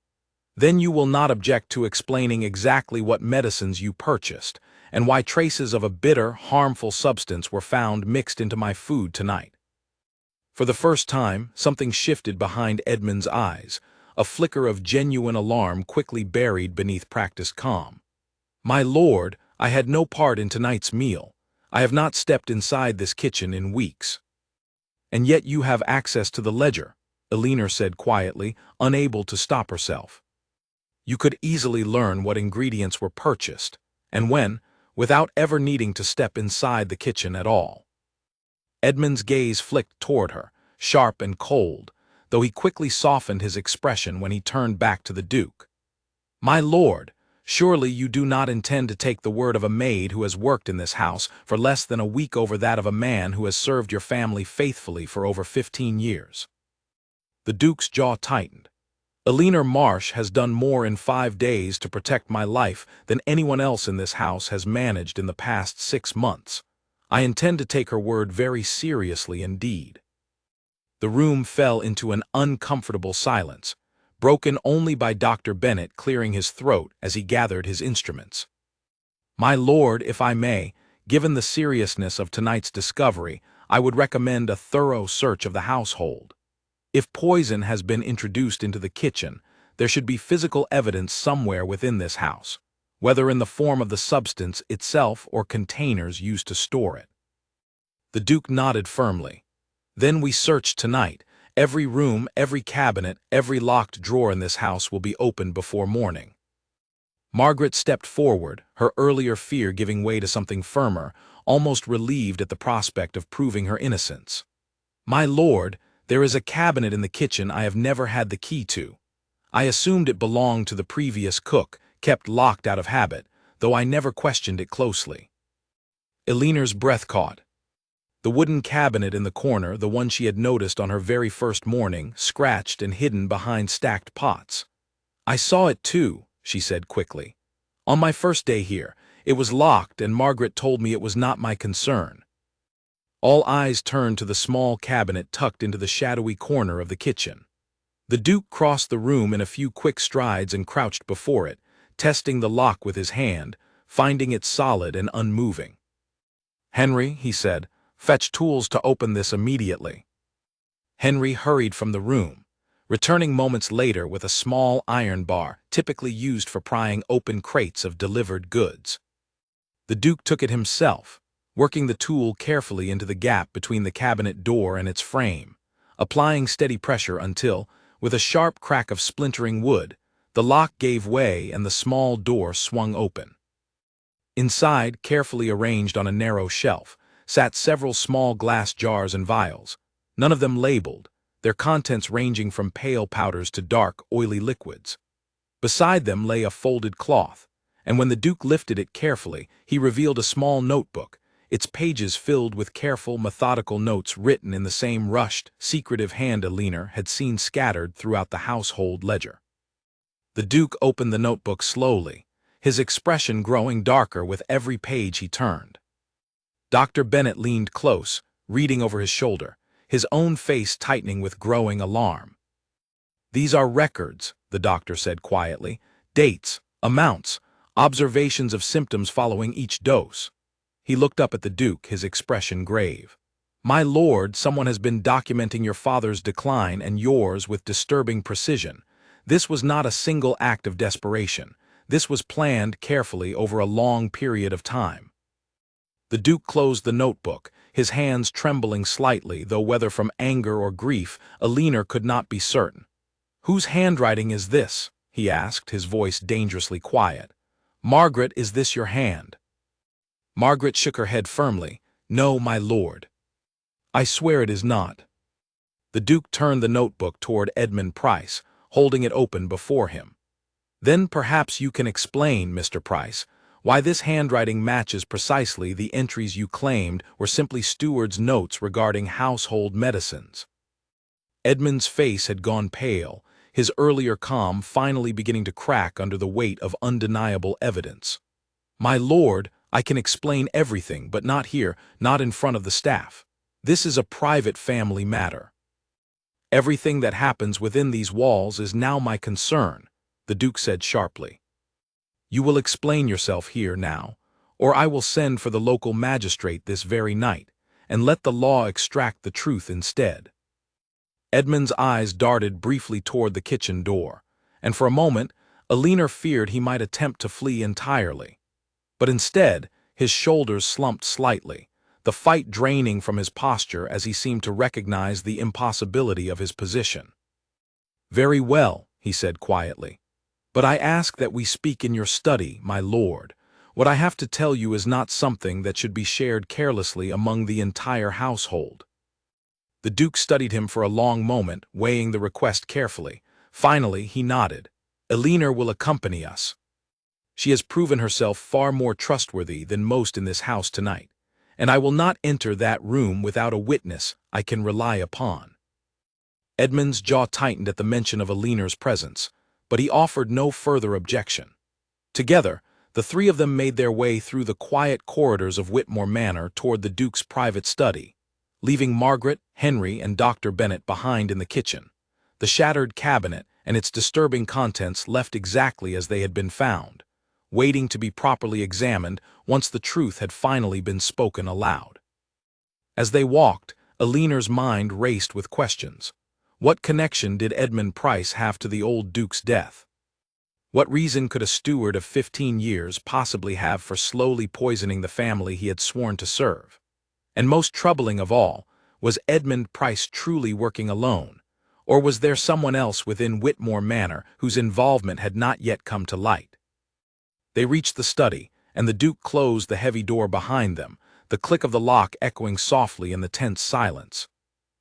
Then you will not object to explaining exactly what medicines you purchased, and why traces of a bitter, harmful substance were found mixed into my food tonight. For the first time, something shifted behind Edmund's eyes, a flicker of genuine alarm quickly buried beneath practiced calm. My lord, I had no part in tonight's meal. I have not stepped inside this kitchen in weeks. And yet you have access to the ledger, Alina said quietly, unable to stop herself. You could easily learn what ingredients were purchased, and when, without ever needing to step inside the kitchen at all. Edmund's gaze flicked toward her, sharp and cold, though he quickly softened his expression when he turned back to the Duke. My lord, surely you do not intend to take the word of a maid who has worked in this house for less than a week over that of a man who has served your family faithfully for over 15 years. The Duke's jaw tightened. Alina Marsh has done more in 5 days to protect my life than anyone else in this house has managed in the past 6 months. I intend to take her word very seriously indeed. The room fell into an uncomfortable silence, broken only by Dr. Bennet clearing his throat as he gathered his instruments. My lord, if I may, given the seriousness of tonight's discovery, I would recommend a thorough search of the household. If poison has been introduced into the kitchen, there should be physical evidence somewhere within this house, whether in the form of the substance itself or containers used to store it. The Duke nodded firmly. Then we search tonight. Every room, every cabinet, every locked drawer in this house will be opened before morning. Margaret stepped forward, her earlier fear giving way to something firmer, almost relieved at the prospect of proving her innocence. My lord, there is a cabinet in the kitchen I have never had the key to. I assumed it belonged to the previous cook, kept locked out of habit, though I never questioned it closely. Alina's breath caught. The wooden cabinet in the corner, the one she had noticed on her very first morning, scratched and hidden behind stacked pots. I saw it too, she said quickly. On my first day here, it was locked and Margaret told me it was not my concern. All eyes turned to the small cabinet tucked into the shadowy corner of the kitchen. The Duke crossed the room in a few quick strides and crouched before it, testing the lock with his hand, finding it solid and unmoving. Henry, he said, fetch tools to open this immediately. Henry hurried from the room, returning moments later with a small iron bar typically used for prying open crates of delivered goods. The Duke took it himself, working the tool carefully into the gap between the cabinet door and its frame, applying steady pressure until, with a sharp crack of splintering wood, the lock gave way and the small door swung open. Inside, carefully arranged on a narrow shelf, sat several small glass jars and vials, none of them labeled, their contents ranging from pale powders to dark, oily liquids. Beside them lay a folded cloth, and when the Duke lifted it carefully, he revealed a small notebook, its pages filled with careful, methodical notes written in the same rushed, secretive hand Alina had seen scattered throughout the household ledger. The Duke opened the notebook slowly, his expression growing darker with every page he turned. Dr. Bennet leaned close, reading over his shoulder, his own face tightening with growing alarm. These are records, the doctor said quietly, dates, amounts, observations of symptoms following each dose. He looked up at the Duke, his expression grave. My lord, someone has been documenting your father's decline and yours with disturbing precision. This was not a single act of desperation. This was planned carefully over a long period of time. The Duke closed the notebook, his hands trembling slightly, though whether from anger or grief, Alina could not be certain. Whose handwriting is this? He asked, his voice dangerously quiet. "Margaret, is this your hand?" Margaret shook her head firmly. "No, my lord. I swear it is not." The Duke turned the notebook toward Edmund Price, holding it open before him. "Then perhaps you can explain, Mr. Price, why this handwriting matches precisely the entries you claimed were simply steward's notes regarding household medicines." Edmund's face had gone pale, his earlier calm finally beginning to crack under the weight of undeniable evidence. "My lord, I can explain everything, but not here, not in front of the staff. This is a private family matter. Everything that happens within these walls is now my concern," the Duke said sharply. "You will explain yourself here now, or I will send for the local magistrate this very night, and let the law extract the truth instead." Edmund's eyes darted briefly toward the kitchen door, and for a moment, Alina feared he might attempt to flee entirely. But instead, his shoulders slumped slightly, the fight draining from his posture as he seemed to recognize the impossibility of his position. "Very well," he said quietly. "But I ask that we speak in your study, my lord. What I have to tell you is not something that should be shared carelessly among the entire household." The Duke studied him for a long moment, weighing the request carefully. Finally, he nodded. "Alina will accompany us. She has proven herself far more trustworthy than most in this house tonight, and I will not enter that room without a witness I can rely upon." Edmund's jaw tightened at the mention of Alina's presence, but he offered no further objection. Together, the three of them made their way through the quiet corridors of Whitmore Manor toward the Duke's private study, leaving Margaret, Henry, and Dr. Bennet behind in the kitchen, the shattered cabinet and its disturbing contents left exactly as they had been found, waiting to be properly examined once the truth had finally been spoken aloud. As they walked, Alina's mind raced with questions. What connection did Edmund Price have to the old Duke's death? What reason could a steward of 15 years possibly have for slowly poisoning the family he had sworn to serve? And most troubling of all, was Edmund Price truly working alone, or was there someone else within Whitmore Manor whose involvement had not yet come to light? They reached the study, and the Duke closed the heavy door behind them, the click of the lock echoing softly in the tense silence.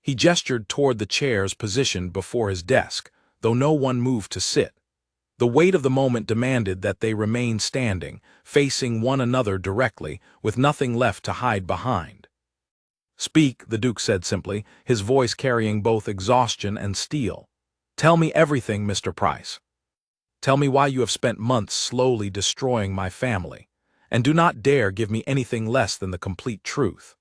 He gestured toward the chairs positioned before his desk, though no one moved to sit. The weight of the moment demanded that they remain standing, facing one another directly, with nothing left to hide behind. "Speak," the Duke said simply, his voice carrying both exhaustion and steel. "Tell me everything, Mr. Price. Tell me why you have spent months slowly destroying my family, and do not dare give me anything less than the complete truth."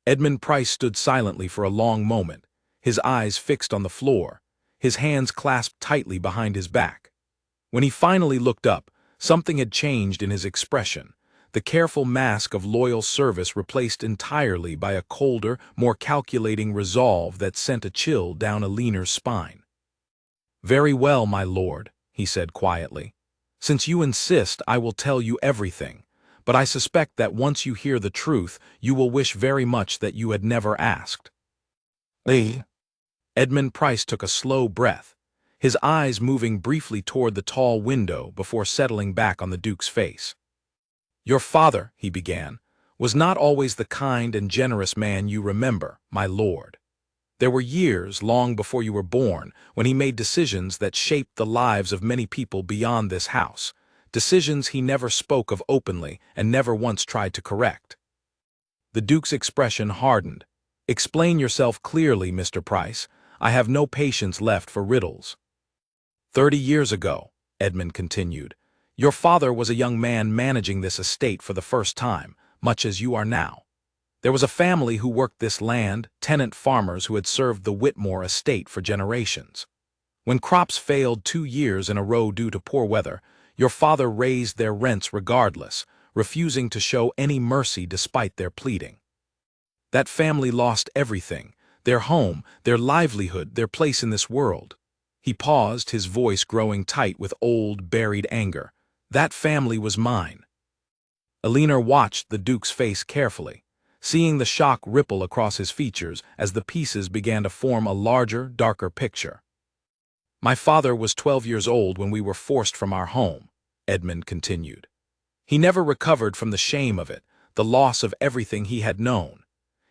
Edmund Price stood silently for a long moment, his eyes fixed on the floor, his hands clasped tightly behind his back. When he finally looked up, something had changed in his expression, the careful mask of loyal service replaced entirely by a colder, more calculating resolve that sent a chill down Alina's spine. "Very well, my lord," he said quietly. "Since you insist, I will tell you everything, but I suspect that once you hear the truth, you will wish very much that you had never asked." Edmund Price took a slow breath, his eyes moving briefly toward the tall window before settling back on the Duke's face. "Your father," he began, "was not always the kind and generous man you remember, my lord. There were years, long before you were born, when he made decisions that shaped the lives of many people beyond this house, decisions he never spoke of openly and never once tried to correct." The Duke's expression hardened. "Explain yourself clearly, Mr. Price. I have no patience left for riddles." 30 years ago," Edmund continued, "your father was a young man managing this estate for the first time, much as you are now. There was a family who worked this land, tenant farmers who had served the Whitmore estate for generations. When crops failed 2 years in a row due to poor weather, your father raised their rents regardless, refusing to show any mercy despite their pleading. That family lost everything, their home, their livelihood, their place in this world." He paused, his voice growing tight with old, buried anger. "That family was mine." Alina watched the Duke's face carefully, seeing the shock ripple across his features as the pieces began to form a larger, darker picture. "My father was 12 years old when we were forced from our home," Edmund continued. He never recovered from the shame of it, the loss of everything he had known.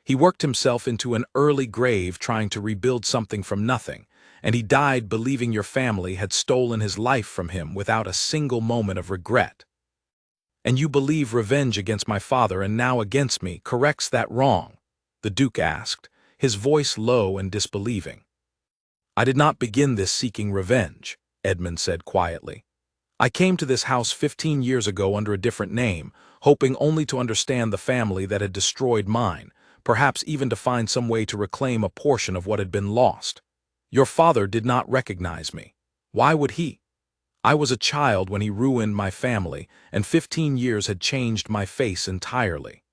He worked himself into an early grave trying to rebuild something from nothing, and he died believing your family had stolen his life from him without a single moment of regret. And you believe revenge against my father and now against me corrects that wrong? The Duke asked, his voice low and disbelieving. I did not begin this seeking revenge, Edmund said quietly. I came to this house 15 years ago under a different name, hoping only to understand the family that had destroyed mine, perhaps even to find some way to reclaim a portion of what had been lost. Your father did not recognize me. Why would he? I was a child when he ruined my family, and 15 years had changed my face entirely.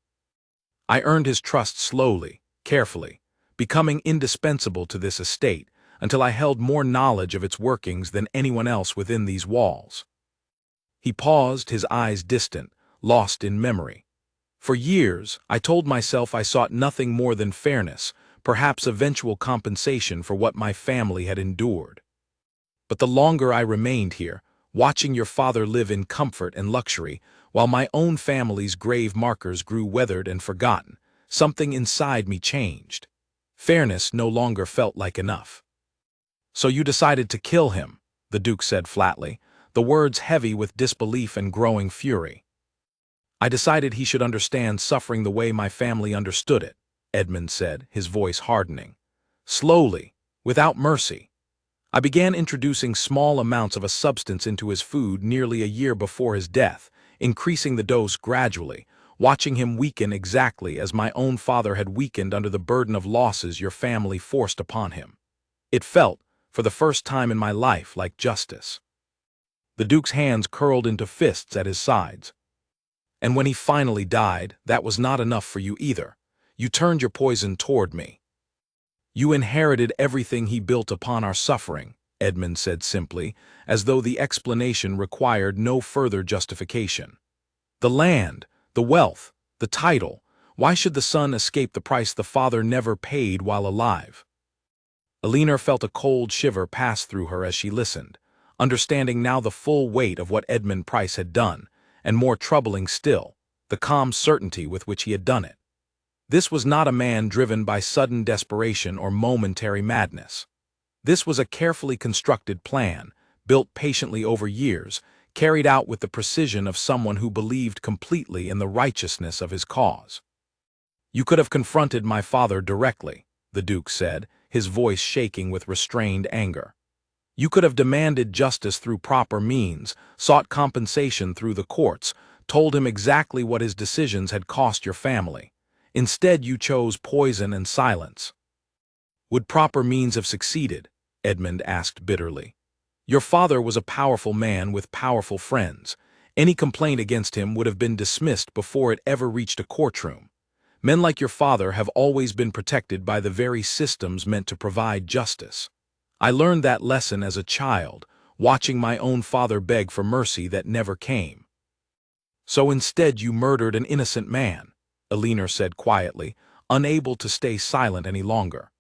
I earned his trust slowly, carefully, becoming indispensable to this estate, until I held more knowledge of its workings than anyone else within these walls. He paused, his eyes distant, lost in memory. For years, I told myself I sought nothing more than fairness, perhaps eventual compensation for what my family had endured. But the longer I remained here, watching your father live in comfort and luxury, while my own family's grave markers grew weathered and forgotten, something inside me changed. Fairness no longer felt like enough. So you decided to kill him, the Duke said flatly, the words heavy with disbelief and growing fury. I decided he should understand suffering the way my family understood it, Edmund said, his voice hardening. Slowly, without mercy. I began introducing small amounts of a substance into his food nearly a year before his death, increasing the dose gradually, watching him weaken exactly as my own father had weakened under the burden of losses your family forced upon him. It felt, for the first time in my life, like justice. The Duke's hands curled into fists at his sides. And when he finally died, that was not enough for you either. You turned your poison toward me. You inherited everything he built upon our suffering, Edmund said simply, as though the explanation required no further justification. The land, the wealth, the title, why should the son escape the price the father never paid while alive? Elinor felt a cold shiver pass through her as she listened, understanding now the full weight of what Edmund Price had done, and more troubling still, the calm certainty with which he had done it. This was not a man driven by sudden desperation or momentary madness. This was a carefully constructed plan, built patiently over years, carried out with the precision of someone who believed completely in the righteousness of his cause. You could have confronted my father directly, the Duke said, his voice shaking with restrained anger. You could have demanded justice through proper means, sought compensation through the courts, told him exactly what his decisions had cost your family. Instead, you chose poison and silence. Would proper means have succeeded? Edmund asked bitterly. Your father was a powerful man with powerful friends. Any complaint against him would have been dismissed before it ever reached a courtroom. Men like your father have always been protected by the very systems meant to provide justice. I learned that lesson as a child, watching my own father beg for mercy that never came. So instead you murdered an innocent man, Elinor said quietly, unable to stay silent any longer.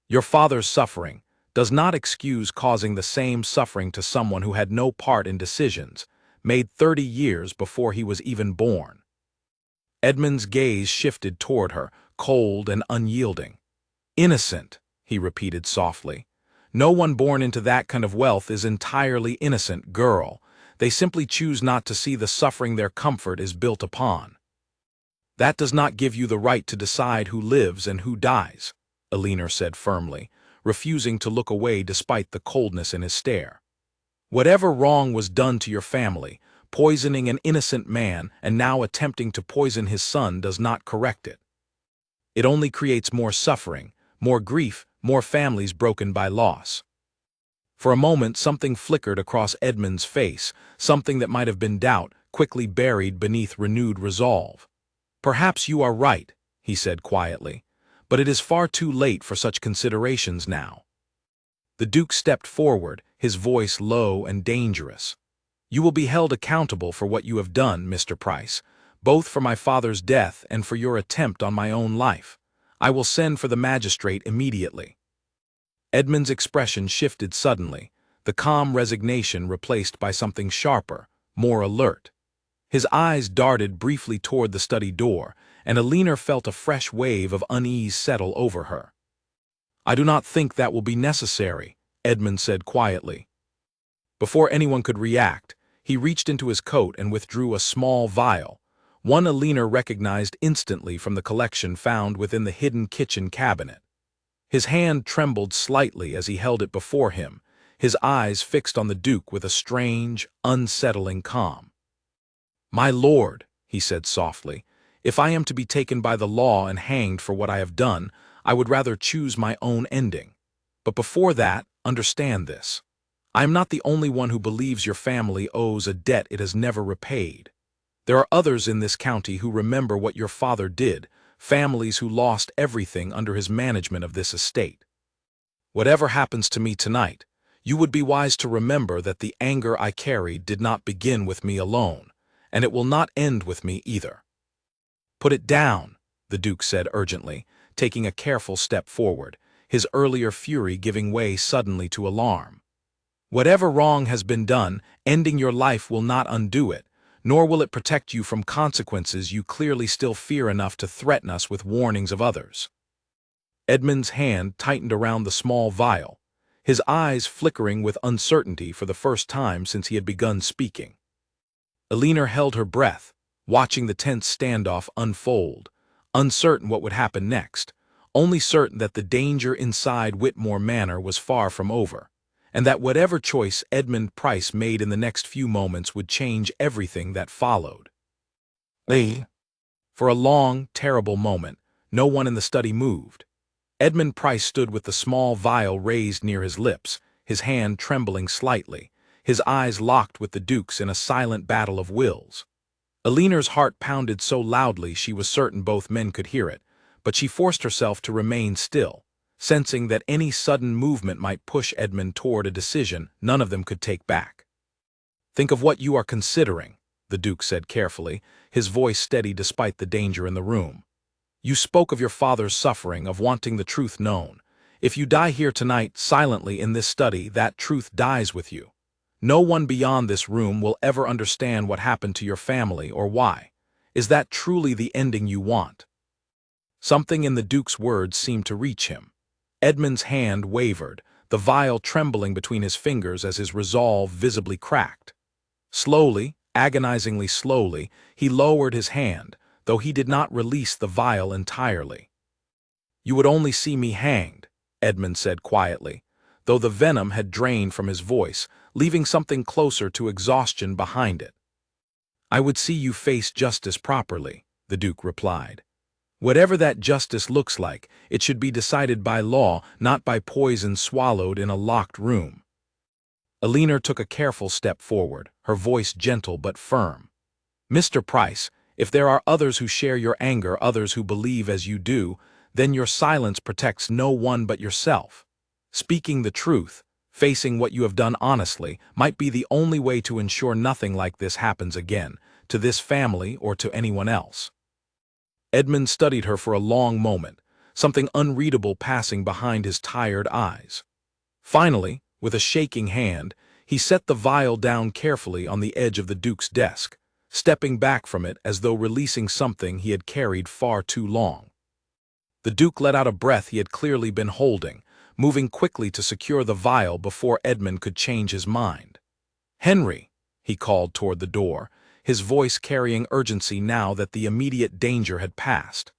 Your father's suffering does not excuse causing the same suffering to someone who had no part in decisions, made 30 years before he was even born. Edmund's gaze shifted toward her, cold and unyielding. Innocent, he repeated softly. No one born into that kind of wealth is entirely innocent, girl. They simply choose not to see the suffering their comfort is built upon. That does not give you the right to decide who lives and who dies, Elinor said firmly, refusing to look away despite the coldness in his stare. Whatever wrong was done to your family, poisoning an innocent man and now attempting to poison his son does not correct it. It only creates more suffering, more grief, more families broken by loss. For a moment something flickered across Edmund's face, something that might have been doubt, quickly buried beneath renewed resolve. Perhaps you are right, he said quietly, but it is far too late for such considerations now. The Duke stepped forward, his voice low and dangerous. You will be held accountable for what you have done, Mr. Price, both for my father's death and for your attempt on my own life. I will send for the magistrate immediately. Edmund's expression shifted suddenly, the calm resignation replaced by something sharper, more alert. His eyes darted briefly toward the study door, and Alina felt a fresh wave of unease settle over her. "I do not think that will be necessary," Edmund said quietly. Before anyone could react, he reached into his coat and withdrew a small vial, one Alina recognized instantly from the collection found within the hidden kitchen cabinet. His hand trembled slightly as he held it before him, his eyes fixed on the Duke with a strange, unsettling calm. "My lord," he said softly, "if I am to be taken by the law and hanged for what I have done, I would rather choose my own ending. But before that, understand this. I am not the only one who believes your family owes a debt it has never repaid. There are others in this county who remember what your father did, families who lost everything under his management of this estate. Whatever happens to me tonight, you would be wise to remember that the anger I carried did not begin with me alone, and it will not end with me either." "Put it down," the Duke said urgently, taking a careful step forward, his earlier fury giving way suddenly to alarm. "Whatever wrong has been done, ending your life will not undo it, nor will it protect you from consequences you clearly still fear enough to threaten us with warnings of others." Edmund's hand tightened around the small vial, his eyes flickering with uncertainty for the first time since he had begun speaking. Alina held her breath, watching the tense standoff unfold, uncertain what would happen next, only certain that the danger inside Whitmore Manor was far from over, and that whatever choice Edmund Price made in the next few moments would change everything that followed. For a long, terrible moment, no one in the study moved. Edmund Price stood with the small vial raised near his lips, his hand trembling slightly, his eyes locked with the Duke's in a silent battle of wills. Alina's heart pounded so loudly she was certain both men could hear it, but she forced herself to remain still, sensing that any sudden movement might push Edmund toward a decision none of them could take back. "Think of what you are considering," the Duke said carefully, his voice steady despite the danger in the room. "You spoke of your father's suffering, of wanting the truth known. If you die here tonight, silently in this study, that truth dies with you. No one beyond this room will ever understand what happened to your family or why. Is that truly the ending you want?" Something in the Duke's words seemed to reach him. Edmund's hand wavered, the vial trembling between his fingers as his resolve visibly cracked. Slowly, agonizingly slowly, he lowered his hand, though he did not release the vial entirely. "You would only see me hanged," Edmund said quietly, though the venom had drained from his voice, leaving something closer to exhaustion behind it. "I would see you face justice properly," the Duke replied. "Whatever that justice looks like, it should be decided by law, not by poison swallowed in a locked room." Alina took a careful step forward, her voice gentle but firm. "Mr. Price, if there are others who share your anger, others who believe as you do, then your silence protects no one but yourself. Speaking the truth, facing what you have done honestly, might be the only way to ensure nothing like this happens again, to this family or to anyone else." Edmund studied her for a long moment, something unreadable passing behind his tired eyes. Finally, with a shaking hand, he set the vial down carefully on the edge of the Duke's desk, stepping back from it as though releasing something he had carried far too long. The Duke let out a breath he had clearly been holding, moving quickly to secure the vial before Edmund could change his mind. "Henry," he called toward the door, his voice carrying urgency now that the immediate danger had passed.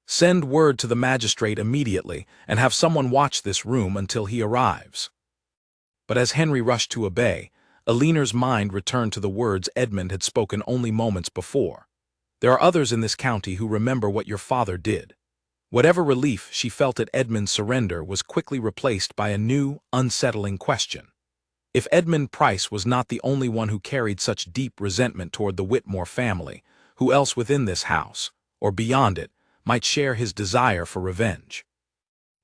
"Send word to the magistrate immediately and have someone watch this room until he arrives." But as Henry rushed to obey, Alina's mind returned to the words Edmund had spoken only moments before. "There are others in this county who remember what your father did." Whatever relief she felt at Edmund's surrender was quickly replaced by a new, unsettling question. If Edmund Price was not the only one who carried such deep resentment toward the Whitmore family, who else within this house, or beyond it, might share his desire for revenge?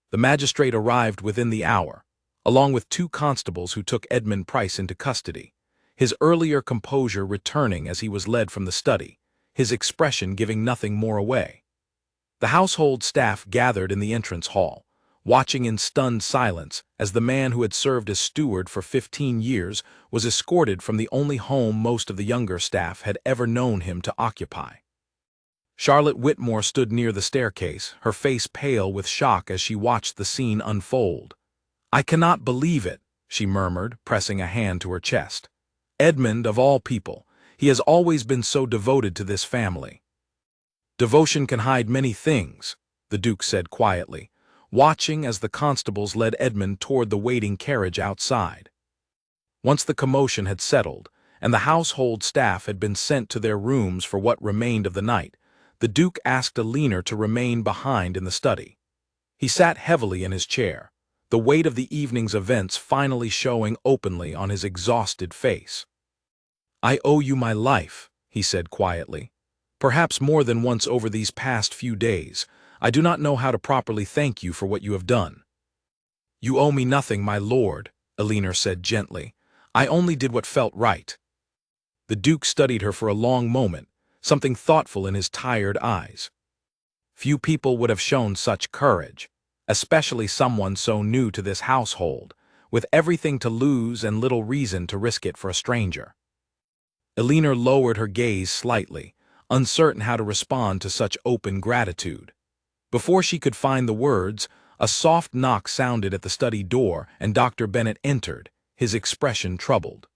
The magistrate arrived within the hour, along with 2 constables who took Edmund Price into custody, his earlier composure returning as he was led from the study, his expression giving nothing more away. The household staff gathered in the entrance hall, watching in stunned silence as the man who had served as steward for 15 years was escorted from the only home most of the younger staff had ever known him to occupy. Charlotte Whitmore stood near the staircase, her face pale with shock as she watched the scene unfold. "I cannot believe it," she murmured, pressing a hand to her chest. "Edmund, of all people, he has always been so devoted to this family." "Devotion can hide many things," the Duke said quietly, watching as the constables led Edmund toward the waiting carriage outside. Once the commotion had settled, and the household staff had been sent to their rooms for what remained of the night, the Duke asked Alina to remain behind in the study. He sat heavily in his chair, the weight of the evening's events finally showing openly on his exhausted face. "I owe you my life," he said quietly. "Perhaps more than once over these past few days. I do not know how to properly thank you for what you have done." "You owe me nothing, my lord," Alina said gently. "I only did what felt right." The Duke studied her for a long moment, something thoughtful in his tired eyes. Few people would have shown such courage, especially someone so new to this household, with everything to lose and little reason to risk it for a stranger. Alina lowered her gaze slightly, uncertain how to respond to such open gratitude. Before she could find the words, a soft knock sounded at the study door and Dr. Bennet entered, his expression troubled.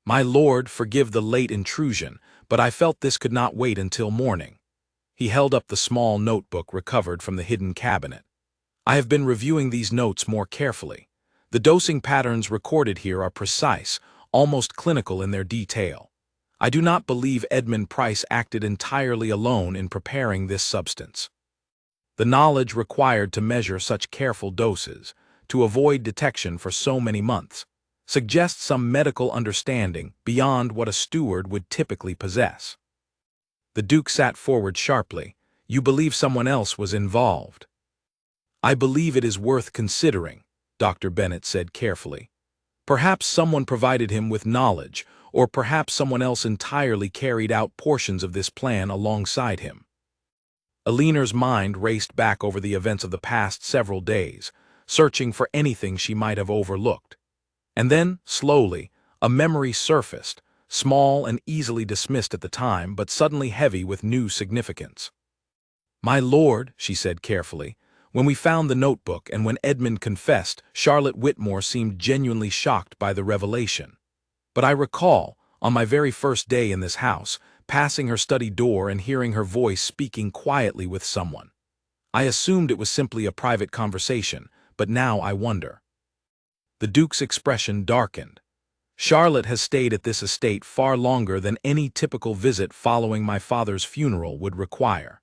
"My lord, forgive the late intrusion, but I felt this could not wait until morning." He held up the small notebook recovered from the hidden cabinet. "I have been reviewing these notes more carefully. The dosing patterns recorded here are precise, almost clinical in their detail. I do not believe Edmund Price acted entirely alone in preparing this substance. The knowledge required to measure such careful doses, to avoid detection for so many months, suggests some medical understanding beyond what a steward would typically possess." The Duke sat forward sharply. "You believe someone else was involved?" "I believe it is worth considering," Dr. Bennet said carefully. "Perhaps someone provided him with knowledge, or perhaps someone else entirely carried out portions of this plan alongside him." Alina's mind raced back over the events of the past several days, searching for anything she might have overlooked. And then, slowly, a memory surfaced, small and easily dismissed at the time, but suddenly heavy with new significance. "My lord," she said carefully, "when we found the notebook and when Edmund confessed, Charlotte Whitmore seemed genuinely shocked by the revelation. But I recall, on my very first day in this house, passing her study door and hearing her voice speaking quietly with someone. I assumed it was simply a private conversation, but now I wonder." The Duke's expression darkened. "Charlotte has stayed at this estate far longer than any typical visit following my father's funeral would require.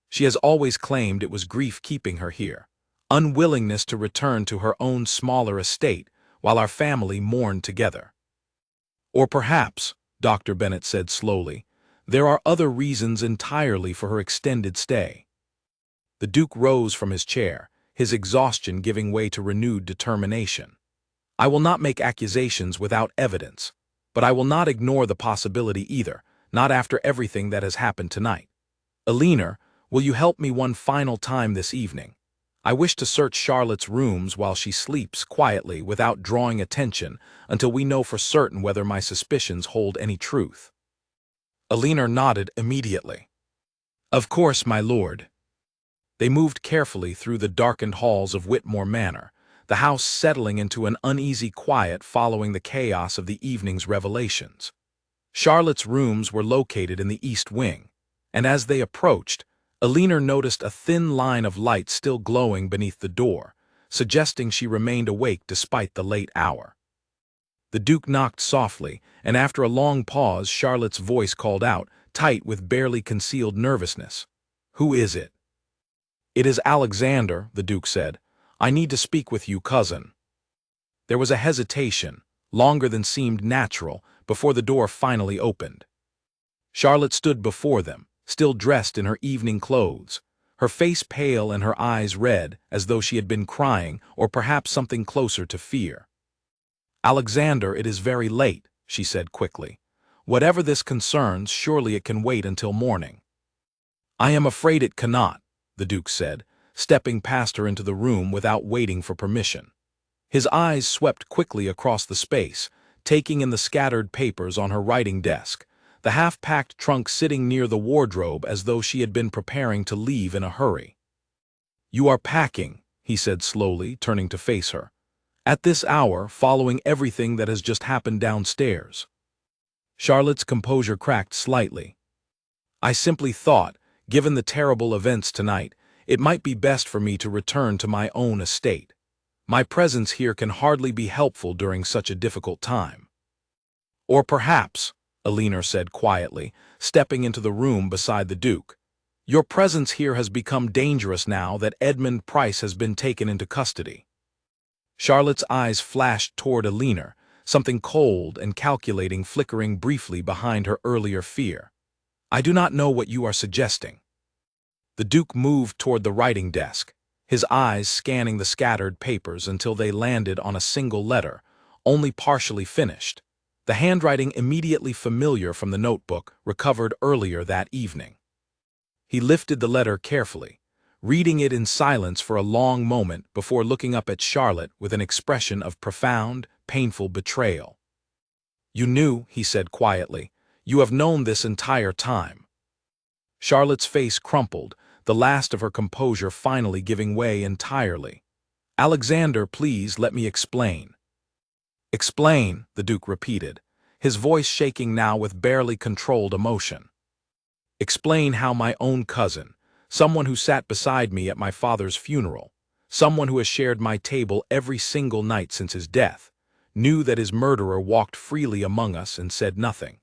She has always claimed it was grief keeping her here, unwillingness to return to her own smaller estate while our family mourned together. Or perhaps," Dr. Bennet said slowly, "there are other reasons entirely for her extended stay." The Duke rose from his chair, his exhaustion giving way to renewed determination. "I will not make accusations without evidence, but I will not ignore the possibility either, not after everything that has happened tonight. Alina, will you help me one final time this evening? I wish to search Charlotte's rooms while she sleeps quietly without drawing attention until we know for certain whether my suspicions hold any truth." Alina nodded immediately. "Of course, my lord." They moved carefully through the darkened halls of Whitmore Manor, the house settling into an uneasy quiet following the chaos of the evening's revelations. Charlotte's rooms were located in the east wing, and as they approached, Alina noticed a thin line of light still glowing beneath the door, suggesting she remained awake despite the late hour. The Duke knocked softly, and after a long pause Charlotte's voice called out, tight with barely concealed nervousness. "Who is it?" "It is Alexander," the Duke said. "I need to speak with you, cousin." There was a hesitation, longer than seemed natural, before the door finally opened. Charlotte stood before them, still dressed in her evening clothes, her face pale and her eyes red, as though she had been crying or perhaps something closer to fear. "Alexander, it is very late," she said quickly. "Whatever this concerns, surely it can wait until morning." "I am afraid it cannot," the Duke said, stepping past her into the room without waiting for permission. His eyes swept quickly across the space, taking in the scattered papers on her writing desk, the half-packed trunk sitting near the wardrobe as though she had been preparing to leave in a hurry. "You are packing," he said slowly, turning to face her. "At this hour, following everything that has just happened downstairs." Charlotte's composure cracked slightly. "I simply thought, given the terrible events tonight, it might be best for me to return to my own estate. My presence here can hardly be helpful during such a difficult time." "Or perhaps," Elinor said quietly, stepping into the room beside the Duke, "your presence here has become dangerous now that Edmund Price has been taken into custody." Charlotte's eyes flashed toward Elinor, something cold and calculating flickering briefly behind her earlier fear. "I do not know what you are suggesting." The Duke moved toward the writing desk, his eyes scanning the scattered papers until they landed on a single letter, only partially finished, the handwriting immediately familiar from the notebook recovered earlier that evening. He lifted the letter carefully, reading it in silence for a long moment before looking up at Charlotte with an expression of profound, painful betrayal. "You knew," he said quietly. "You have known this entire time." Charlotte's face crumpled, the last of her composure finally giving way entirely. "Alexander, please let me explain." "Explain," the Duke repeated, his voice shaking now with barely controlled emotion. "Explain how my own cousin, someone who sat beside me at my father's funeral, someone who has shared my table every single night since his death, knew that his murderer walked freely among us and said nothing."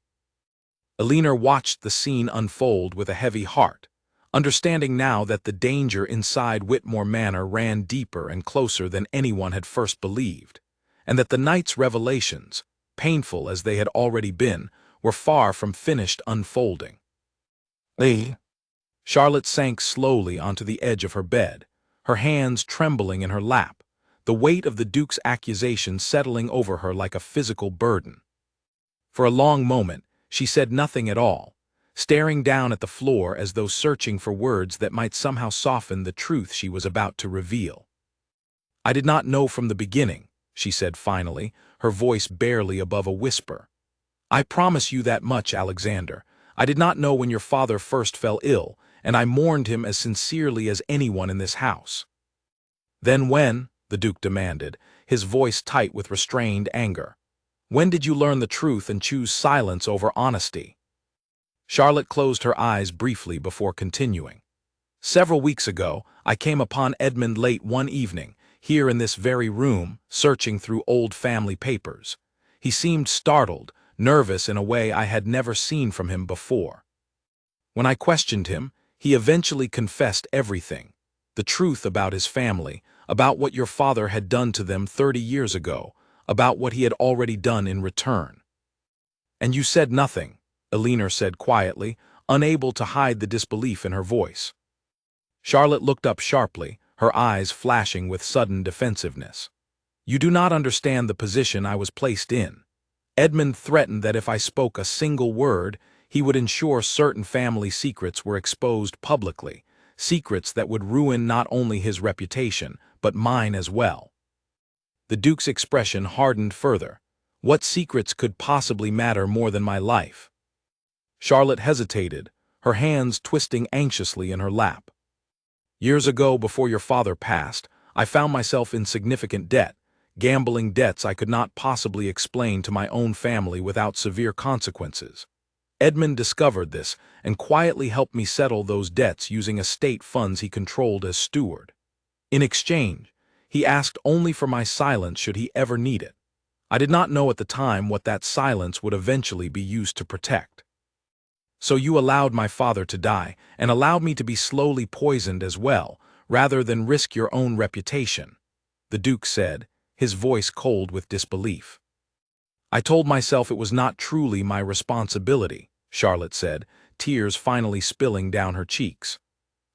Elinor watched the scene unfold with a heavy heart, understanding now that the danger inside Whitmore Manor ran deeper and closer than anyone had first believed, and that the night's revelations, painful as they had already been, were far from finished unfolding. Charlotte sank slowly onto the edge of her bed, her hands trembling in her lap, the weight of the Duke's accusation settling over her like a physical burden. For a long moment, she said nothing at all, staring down at the floor as though searching for words that might somehow soften the truth she was about to reveal. "I did not know from the beginning," she said finally, her voice barely above a whisper. "I promise you that much, Alexander. I did not know when your father first fell ill, and I mourned him as sincerely as anyone in this house." "Then when?" the Duke demanded, his voice tight with restrained anger. "When did you learn the truth and choose silence over honesty?" Charlotte closed her eyes briefly before continuing. "Several weeks ago, I came upon Edmund late one evening, here in this very room, searching through old family papers. He seemed startled, nervous in a way I had never seen from him before. When I questioned him, he eventually confessed everything, the truth about his family, about what your father had done to them 30 years ago, about what he had already done in return." "And you said nothing," Elinor said quietly, unable to hide the disbelief in her voice. Charlotte looked up sharply, her eyes flashing with sudden defensiveness. "You do not understand the position I was placed in. Edmund threatened that if I spoke a single word, he would ensure certain family secrets were exposed publicly, secrets that would ruin not only his reputation, but mine as well." The Duke's expression hardened further. "What secrets could possibly matter more than my life?" Charlotte hesitated, her hands twisting anxiously in her lap. "Years ago, before your father passed, I found myself in significant debt, gambling debts I could not possibly explain to my own family without severe consequences. Edmund discovered this and quietly helped me settle those debts using estate funds he controlled as steward. In exchange, he asked only for my silence should he ever need it. I did not know at the time what that silence would eventually be used to protect. So you allowed my father to die, and allowed me to be slowly poisoned as well, rather than risk your own reputation," the Duke said, his voice cold with disbelief. "I told myself it was not truly my responsibility," Charlotte said, tears finally spilling down her cheeks.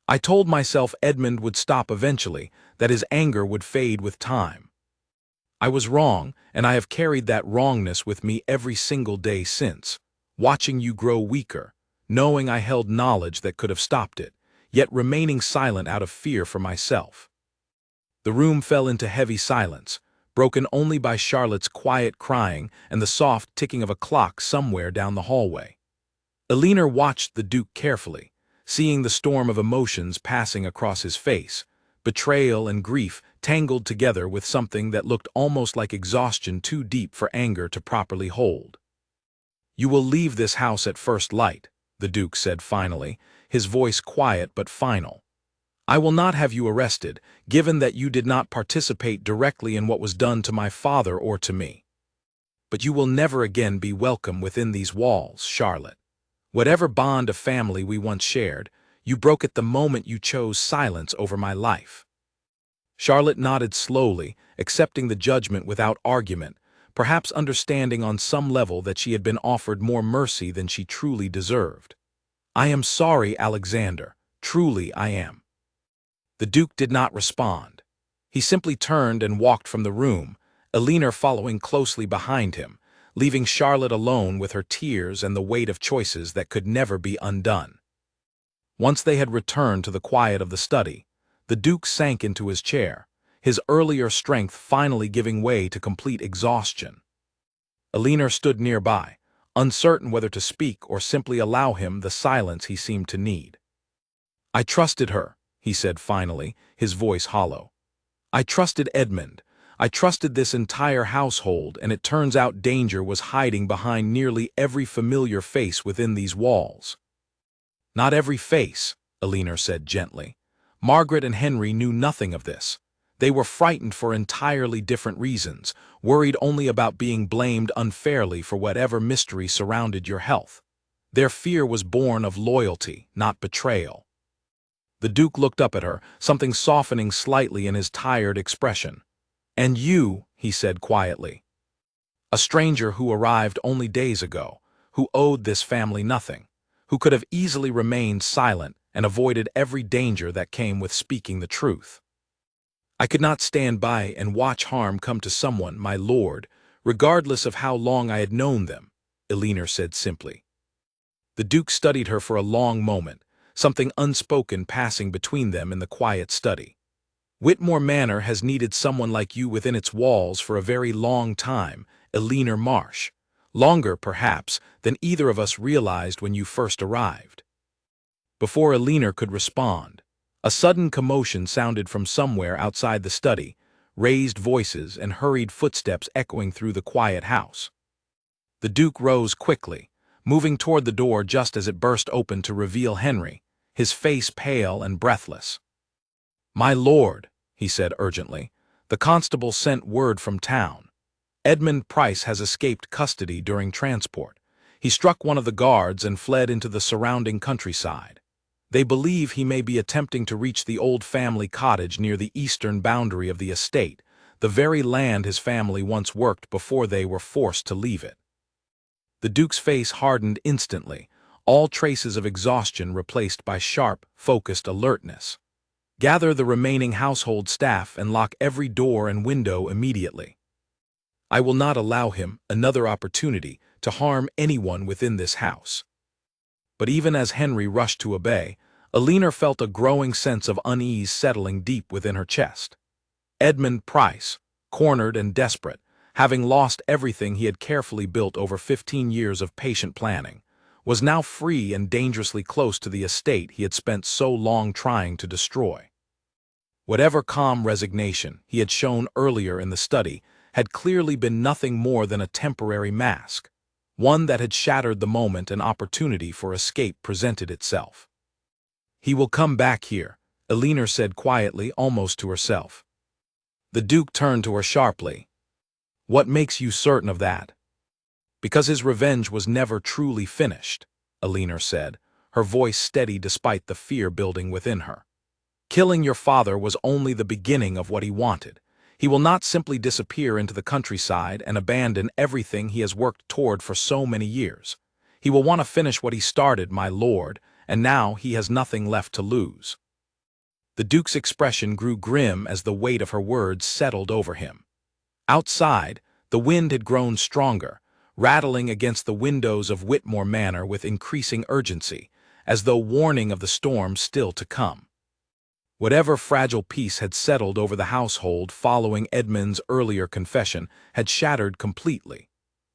"I told myself Edmund would stop eventually, that his anger would fade with time. I was wrong, and I have carried that wrongness with me every single day since, watching you grow weaker, knowing I held knowledge that could have stopped it, yet remaining silent out of fear for myself. The room fell into heavy silence, broken only by Charlotte's quiet crying and the soft ticking of a clock somewhere down the hallway. Elinor watched the Duke carefully, seeing the storm of emotions passing across his face, betrayal and grief tangled together with something that looked almost like exhaustion too deep for anger to properly hold. "You will leave this house at first light," the Duke said finally, his voice quiet but final. "I will not have you arrested, given that you did not participate directly in what was done to my father or to me. But you will never again be welcome within these walls, Charlotte. Whatever bond of family we once shared, you broke it the moment you chose silence over my life." Charlotte nodded slowly, accepting the judgment without argument, perhaps understanding on some level that she had been offered more mercy than she truly deserved. "I am sorry, Alexander. Truly I am." The Duke did not respond. He simply turned and walked from the room, Elinor following closely behind him, leaving Charlotte alone with her tears and the weight of choices that could never be undone. Once they had returned to the quiet of the study, the Duke sank into his chair, his earlier strength finally giving way to complete exhaustion. Elinor stood nearby, uncertain whether to speak or simply allow him the silence he seemed to need. "I trusted her," he said finally, his voice hollow. "I trusted Edmund. I trusted this entire household, and it turns out danger was hiding behind nearly every familiar face within these walls." "Not every face," Elinor said gently. "Margaret and Henry knew nothing of this. They were frightened for entirely different reasons, worried only about being blamed unfairly for whatever mystery surrounded your health. Their fear was born of loyalty, not betrayal." The Duke looked up at her, something softening slightly in his tired expression. "And you," he said quietly. "A stranger who arrived only days ago, who owed this family nothing, who could have easily remained silent and avoided every danger that came with speaking the truth. I could not stand by and watch harm come to someone, my lord, regardless of how long I had known them," Elinor said simply. The Duke studied her for a long moment, something unspoken passing between them in the quiet study. "Whitmore Manor has needed someone like you within its walls for a very long time, Elinor Marsh. Longer, perhaps, than either of us realized when you first arrived." Before Elinor could respond, a sudden commotion sounded from somewhere outside the study, raised voices and hurried footsteps echoing through the quiet house. The Duke rose quickly, moving toward the door just as it burst open to reveal Henry, his face pale and breathless. "My lord," he said urgently, "the constable sent word from town. Edmund Price has escaped custody during transport. He struck one of the guards and fled into the surrounding countryside. They believe he may be attempting to reach the old family cottage near the eastern boundary of the estate, the very land his family once worked before they were forced to leave it." The Duke's face hardened instantly, all traces of exhaustion replaced by sharp, focused alertness. "Gather the remaining household staff and lock every door and window immediately. I will not allow him another opportunity to harm anyone within this house." But even as Henry rushed to obey, Elinor felt a growing sense of unease settling deep within her chest. Edmund Price, cornered and desperate, having lost everything he had carefully built over 15 years of patient planning, was now free and dangerously close to the estate he had spent so long trying to destroy. Whatever calm resignation he had shown earlier in the study had clearly been nothing more than a temporary mask, one that had shattered the moment an opportunity for escape presented itself. "He will come back here," Elinor said quietly, almost to herself. The Duke turned to her sharply. "What makes you certain of that?" "Because his revenge was never truly finished," Elinor said, her voice steady despite the fear building within her. "Killing your father was only the beginning of what he wanted. He will not simply disappear into the countryside and abandon everything he has worked toward for so many years. He will want to finish what he started, my lord, and now he has nothing left to lose." The Duke's expression grew grim as the weight of her words settled over him. Outside, the wind had grown stronger, rattling against the windows of Whitmore Manor with increasing urgency, as though warning of the storm still to come. Whatever fragile peace had settled over the household following Edmund's earlier confession had shattered completely,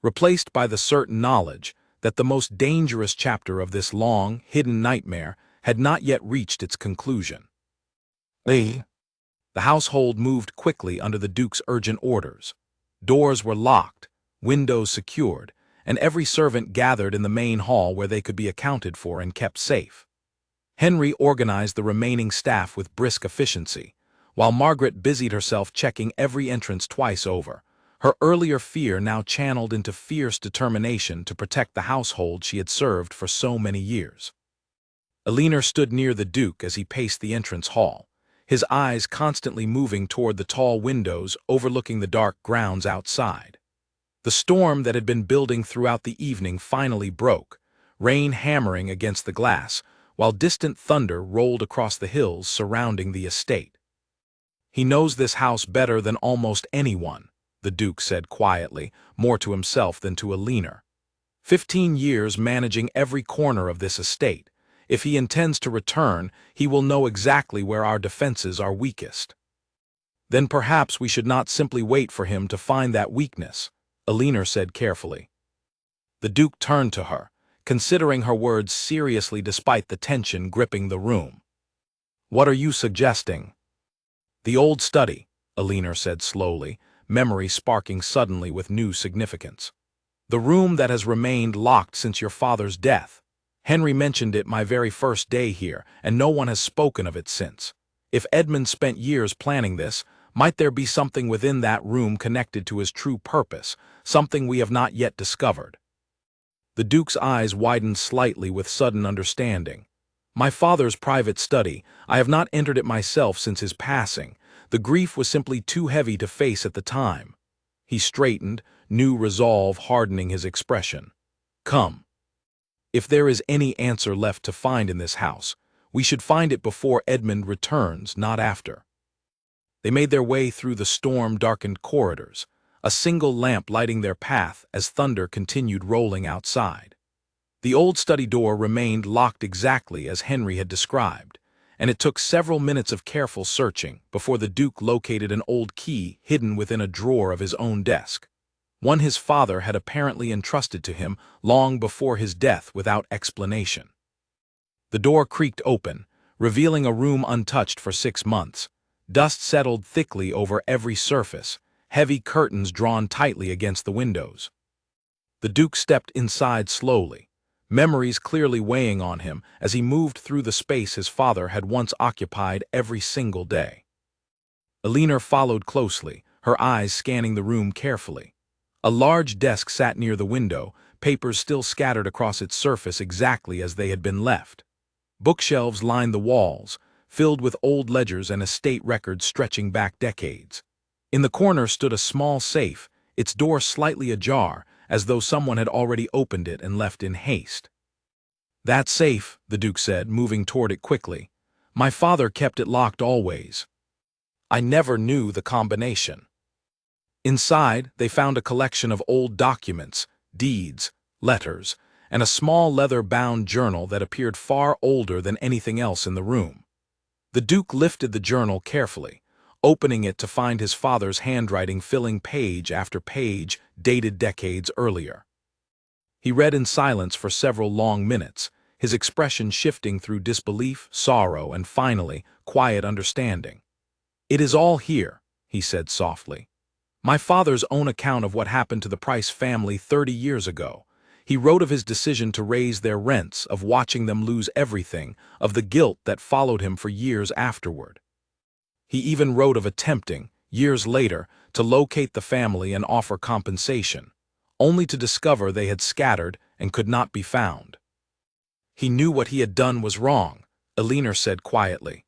replaced by the certain knowledge that the most dangerous chapter of this long, hidden nightmare had not yet reached its conclusion. The household moved quickly under the Duke's urgent orders. Doors were locked, windows secured, and every servant gathered in the main hall where they could be accounted for and kept safe. Henry organized the remaining staff with brisk efficiency, while Margaret busied herself checking every entrance twice over, her earlier fear now channeled into fierce determination to protect the household she had served for so many years. Elinor stood near the Duke as he paced the entrance hall, his eyes constantly moving toward the tall windows overlooking the dark grounds outside. The storm that had been building throughout the evening finally broke, rain hammering against the glass, while distant thunder rolled across the hills surrounding the estate. "He knows this house better than almost anyone," the Duke said quietly, more to himself than to Elinor. 15 years managing every corner of this estate. If he intends to return, he will know exactly where our defenses are weakest. "Then perhaps we should not simply wait for him to find that weakness," Elinor said carefully. The Duke turned to her, considering her words seriously despite the tension gripping the room. "What are you suggesting?" "The old study," Elinor said slowly, memory sparking suddenly with new significance. "The room that has remained locked since your father's death. Henry mentioned it my very first day here, and no one has spoken of it since. If Edmund spent years planning this, might there be something within that room connected to his true purpose, something we have not yet discovered?" The Duke's eyes widened slightly with sudden understanding. "My father's private study, I have not entered it myself since his passing. The grief was simply too heavy to face at the time." He straightened, new resolve hardening his expression. "Come. If there is any answer left to find in this house, we should find it before Edmund returns, not after." They made their way through the storm-darkened corridors, a single lamp lighting their path as thunder continued rolling outside. The old study door remained locked exactly as Henry had described, and it took several minutes of careful searching before the Duke located an old key hidden within a drawer of his own desk, one his father had apparently entrusted to him long before his death without explanation. The door creaked open, revealing a room untouched for 6 months. Dust settled thickly over every surface, heavy curtains drawn tightly against the windows. The Duke stepped inside slowly, memories clearly weighing on him as he moved through the space his father had once occupied every single day. Elinor followed closely, her eyes scanning the room carefully. A large desk sat near the window, papers still scattered across its surface exactly as they had been left. Bookshelves lined the walls, filled with old ledgers and estate records stretching back decades. In the corner stood a small safe, its door slightly ajar, as though someone had already opened it and left in haste. "That safe," the Duke said, moving toward it quickly. "My father kept it locked always. I never knew the combination." Inside, they found a collection of old documents, deeds, letters, and a small leather-bound journal that appeared far older than anything else in the room. The Duke lifted the journal carefully, opening it to find his father's handwriting filling page after page dated decades earlier. He read in silence for several long minutes, his expression shifting through disbelief, sorrow, and finally, quiet understanding. "It is all here," he said softly. "My father's own account of what happened to the Price family 30 years ago. He wrote of his decision to raise their rents, of watching them lose everything, of the guilt that followed him for years afterward. He even wrote of attempting, years later, to locate the family and offer compensation, only to discover they had scattered and could not be found." "He knew what he had done was wrong," Elinor said quietly.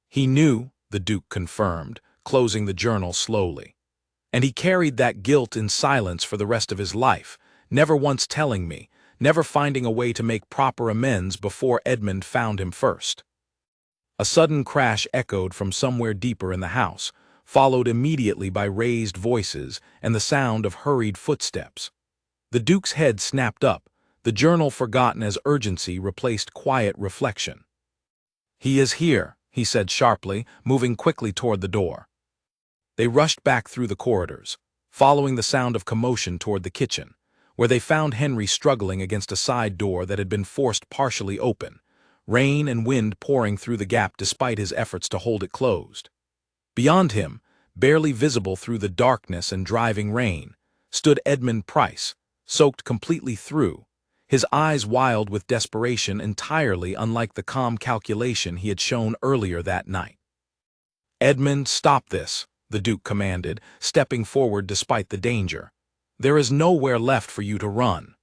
"He knew," the Duke confirmed, closing the journal slowly. "And he carried that guilt in silence for the rest of his life, never once telling me, never finding a way to make proper amends before Edmund found him first." A sudden crash echoed from somewhere deeper in the house, followed immediately by raised voices and the sound of hurried footsteps. The Duke's head snapped up, the journal forgotten as urgency replaced quiet reflection. "He is here," he said sharply, moving quickly toward the door. They rushed back through the corridors, following the sound of commotion toward the kitchen, where they found Henry struggling against a side door that had been forced partially open, rain and wind pouring through the gap despite his efforts to hold it closed. Beyond him, barely visible through the darkness and driving rain, stood Edmund Price, soaked completely through, his eyes wild with desperation entirely unlike the calm calculation he had shown earlier that night. "Edmund, stop this," the Duke commanded, stepping forward despite the danger. "There is nowhere left for you to run.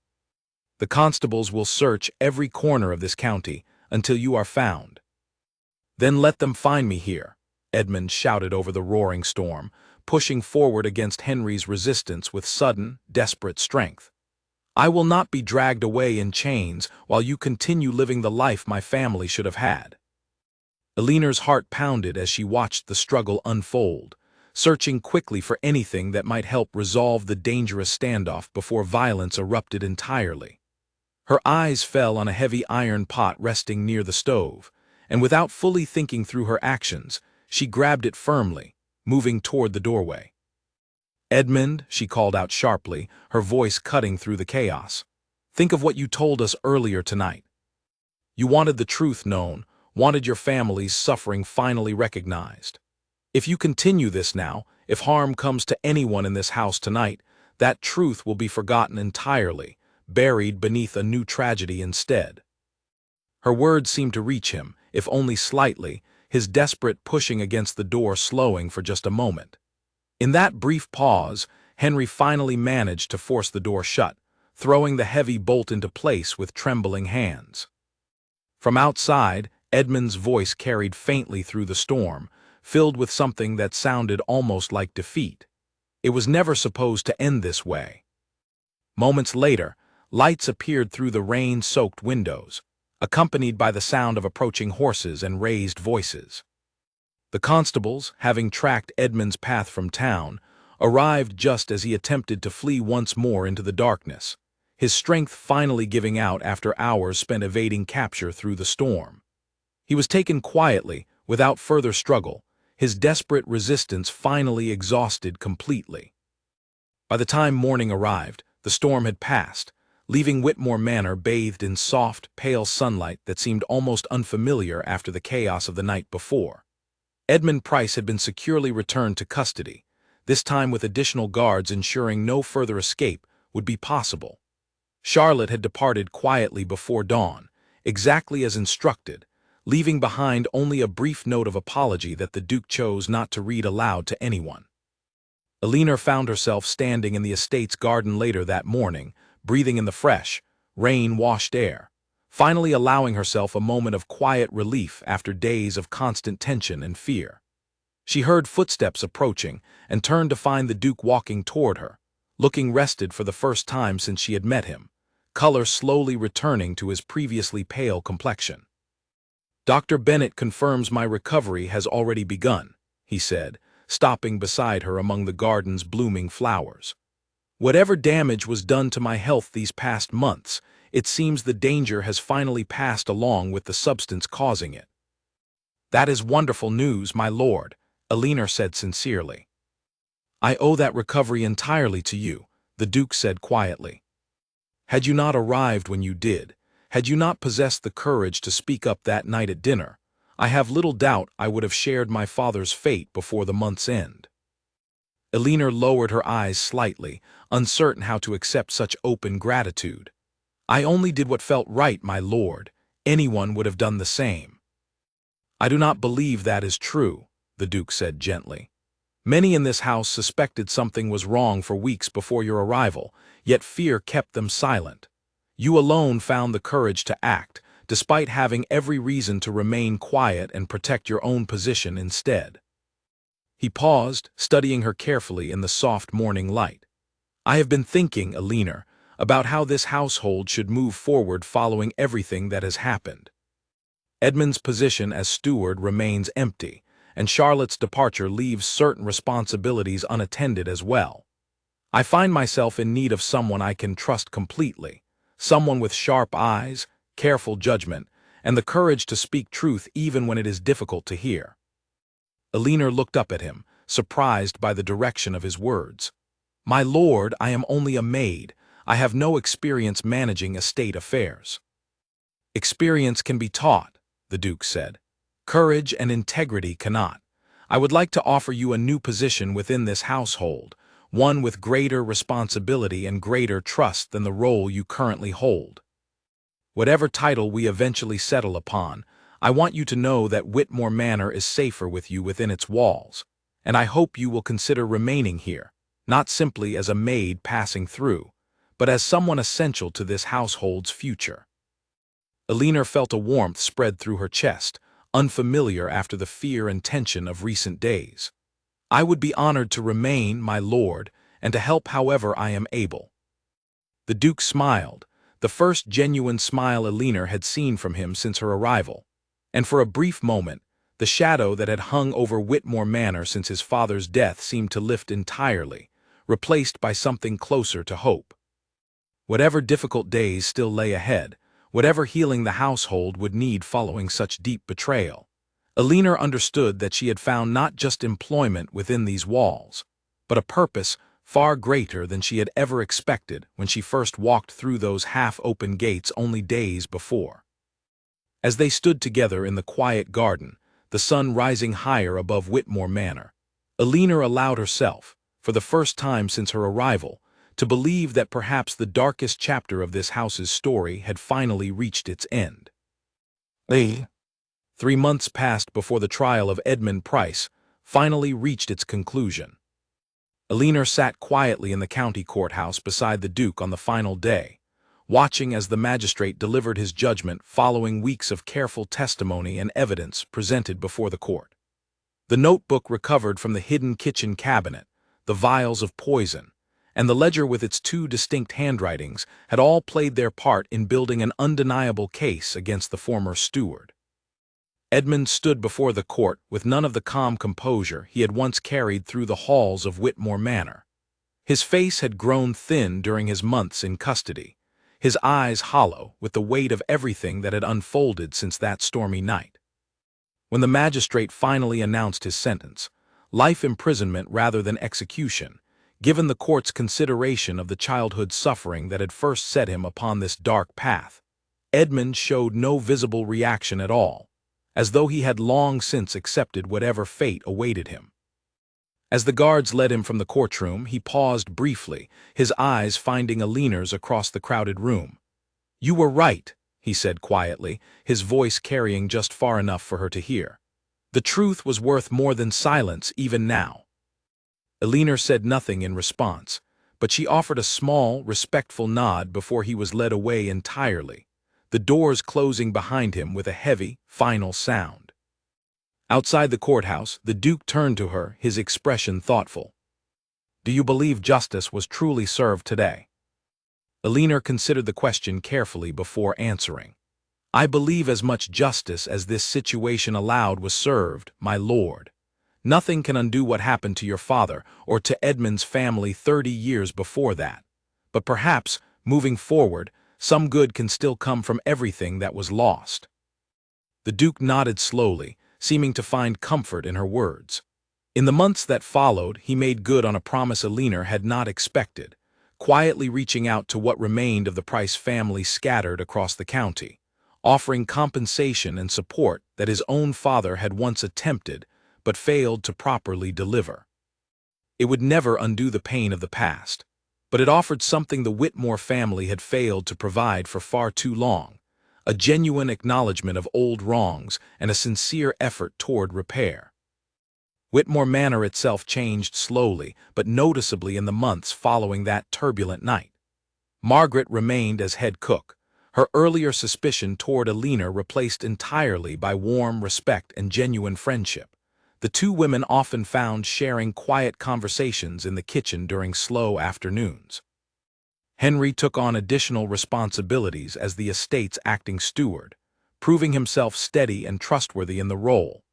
The constables will search every corner of this county until you are found." "Then let them find me here," Edmund shouted over the roaring storm, pushing forward against Henry's resistance with sudden, desperate strength. "I will not be dragged away in chains while you continue living the life my family should have had." Eleanor's heart pounded as she watched the struggle unfold, searching quickly for anything that might help resolve the dangerous standoff before violence erupted entirely. Her eyes fell on a heavy iron pot resting near the stove, and without fully thinking through her actions, she grabbed it firmly, moving toward the doorway. "Edmund," she called out sharply, her voice cutting through the chaos. "Think of what you told us earlier tonight. You wanted the truth known, wanted your family's suffering finally recognized. If you continue this now, if harm comes to anyone in this house tonight, that truth will be forgotten entirely, buried beneath a new tragedy instead." Her words seemed to reach him, if only slightly, his desperate pushing against the door slowing for just a moment. In that brief pause, Henry finally managed to force the door shut, throwing the heavy bolt into place with trembling hands. From outside, Edmund's voice carried faintly through the storm, filled with something that sounded almost like defeat. It was never supposed to end this way. Moments later, lights appeared through the rain-soaked windows, accompanied by the sound of approaching horses and raised voices. The constables, having tracked Edmund's path from town, arrived just as he attempted to flee once more into the darkness, his strength finally giving out after hours spent evading capture through the storm. He was taken quietly, without further struggle, his desperate resistance finally exhausted completely. By the time morning arrived, the storm had passed, leaving Whitmore Manor bathed in soft, pale sunlight that seemed almost unfamiliar after the chaos of the night before. Edmund Price had been securely returned to custody, this time with additional guards ensuring no further escape would be possible. Charlotte had departed quietly before dawn, exactly as instructed, leaving behind only a brief note of apology that the Duke chose not to read aloud to anyone. Eleanor found herself standing in the estate's garden later that morning, breathing in the fresh, rain-washed air, finally allowing herself a moment of quiet relief after days of constant tension and fear. She heard footsteps approaching and turned to find the Duke walking toward her, looking rested for the first time since she had met him, color slowly returning to his previously pale complexion. "Dr. Bennett confirms my recovery has already begun," he said, stopping beside her among the garden's blooming flowers. "Whatever damage was done to my health these past months, it seems the danger has finally passed along with the substance causing it." "That is wonderful news, my lord," Eleanor said sincerely. "I owe that recovery entirely to you," the Duke said quietly. "Had you not arrived when you did, had you not possessed the courage to speak up that night at dinner, I have little doubt I would have shared my father's fate before the month's end." Eleanor lowered her eyes slightly, uncertain how to accept such open gratitude. "I only did what felt right, my lord. Anyone would have done the same." "I do not believe that is true," the Duke said gently. "Many in this house suspected something was wrong for weeks before your arrival, yet fear kept them silent. You alone found the courage to act, despite having every reason to remain quiet and protect your own position instead." He paused, studying her carefully in the soft morning light. "I have been thinking, Eleanor, about how this household should move forward following everything that has happened. Edmund's position as steward remains empty, and Charlotte's departure leaves certain responsibilities unattended as well. I find myself in need of someone I can trust completely, someone with sharp eyes, careful judgment, and the courage to speak truth even when it is difficult to hear. Elinor looked up at him, surprised by the direction of his words. "My lord, I am only a maid. I have no experience managing estate affairs." "Experience can be taught," the Duke said. "Courage and integrity cannot. I would like to offer you a new position within this household, one with greater responsibility and greater trust than the role you currently hold. Whatever title we eventually settle upon, I want you to know that Whitmore Manor is safer with you within its walls, and I hope you will consider remaining here, not simply as a maid passing through, but as someone essential to this household's future." Elinor felt a warmth spread through her chest, unfamiliar after the fear and tension of recent days. "I would be honored to remain, my lord, and to help however I am able." The Duke smiled, the first genuine smile Elinor had seen from him since her arrival, and for a brief moment, the shadow that had hung over Whitmore Manor since his father's death seemed to lift entirely, replaced by something closer to hope. Whatever difficult days still lay ahead, whatever healing the household would need following such deep betrayal, Elinor understood that she had found not just employment within these walls, but a purpose far greater than she had ever expected when she first walked through those half-open gates only days before. As they stood together in the quiet garden, the sun rising higher above Whitmore Manor, Elinor allowed herself, for the first time since her arrival, to believe that perhaps the darkest chapter of this house's story had finally reached its end. 3 months passed before the trial of Edmund Price finally reached its conclusion. Elinor sat quietly in the county courthouse beside the Duke on the final day, watching as the magistrate delivered his judgment following weeks of careful testimony and evidence presented before the court. The notebook recovered from the hidden kitchen cabinet, the vials of poison, and the ledger with its 2 distinct handwritings had all played their part in building an undeniable case against the former steward. Edmund stood before the court with none of the calm composure he had once carried through the halls of Whitmore Manor. His face had grown thin during his months in custody, his eyes hollow with the weight of everything that had unfolded since that stormy night. When the magistrate finally announced his sentence, life imprisonment rather than execution, given the court's consideration of the childhood suffering that had first set him upon this dark path, Edmund showed no visible reaction at all, as though he had long since accepted whatever fate awaited him. As the guards led him from the courtroom, he paused briefly, his eyes finding Elinor's across the crowded room. "You were right," he said quietly, his voice carrying just far enough for her to hear. "The truth was worth more than silence even now." Elinor said nothing in response, but she offered a small, respectful nod before he was led away entirely, the doors closing behind him with a heavy, final sound. Outside the courthouse, the Duke turned to her, his expression thoughtful. "Do you believe justice was truly served today?" Elinor considered the question carefully before answering. "I believe as much justice as this situation allowed was served, my lord. Nothing can undo what happened to your father or to Edmund's family 30 years before that. But perhaps, moving forward, some good can still come from everything that was lost." The Duke nodded slowly, seeming to find comfort in her words. In the months that followed, he made good on a promise Elinor had not expected, quietly reaching out to what remained of the Price family scattered across the county, offering compensation and support that his own father had once attempted but failed to properly deliver. It would never undo the pain of the past, but it offered something the Whitmore family had failed to provide for far too long, a genuine acknowledgement of old wrongs and a sincere effort toward repair. Whitmore Manor itself changed slowly but noticeably in the months following that turbulent night. Margaret remained as head cook, her earlier suspicion toward Elinor replaced entirely by warm respect and genuine friendship. The 2 women often found sharing quiet conversations in the kitchen during slow afternoons. Henry took on additional responsibilities as the estate's acting steward, proving himself steady and trustworthy in the role,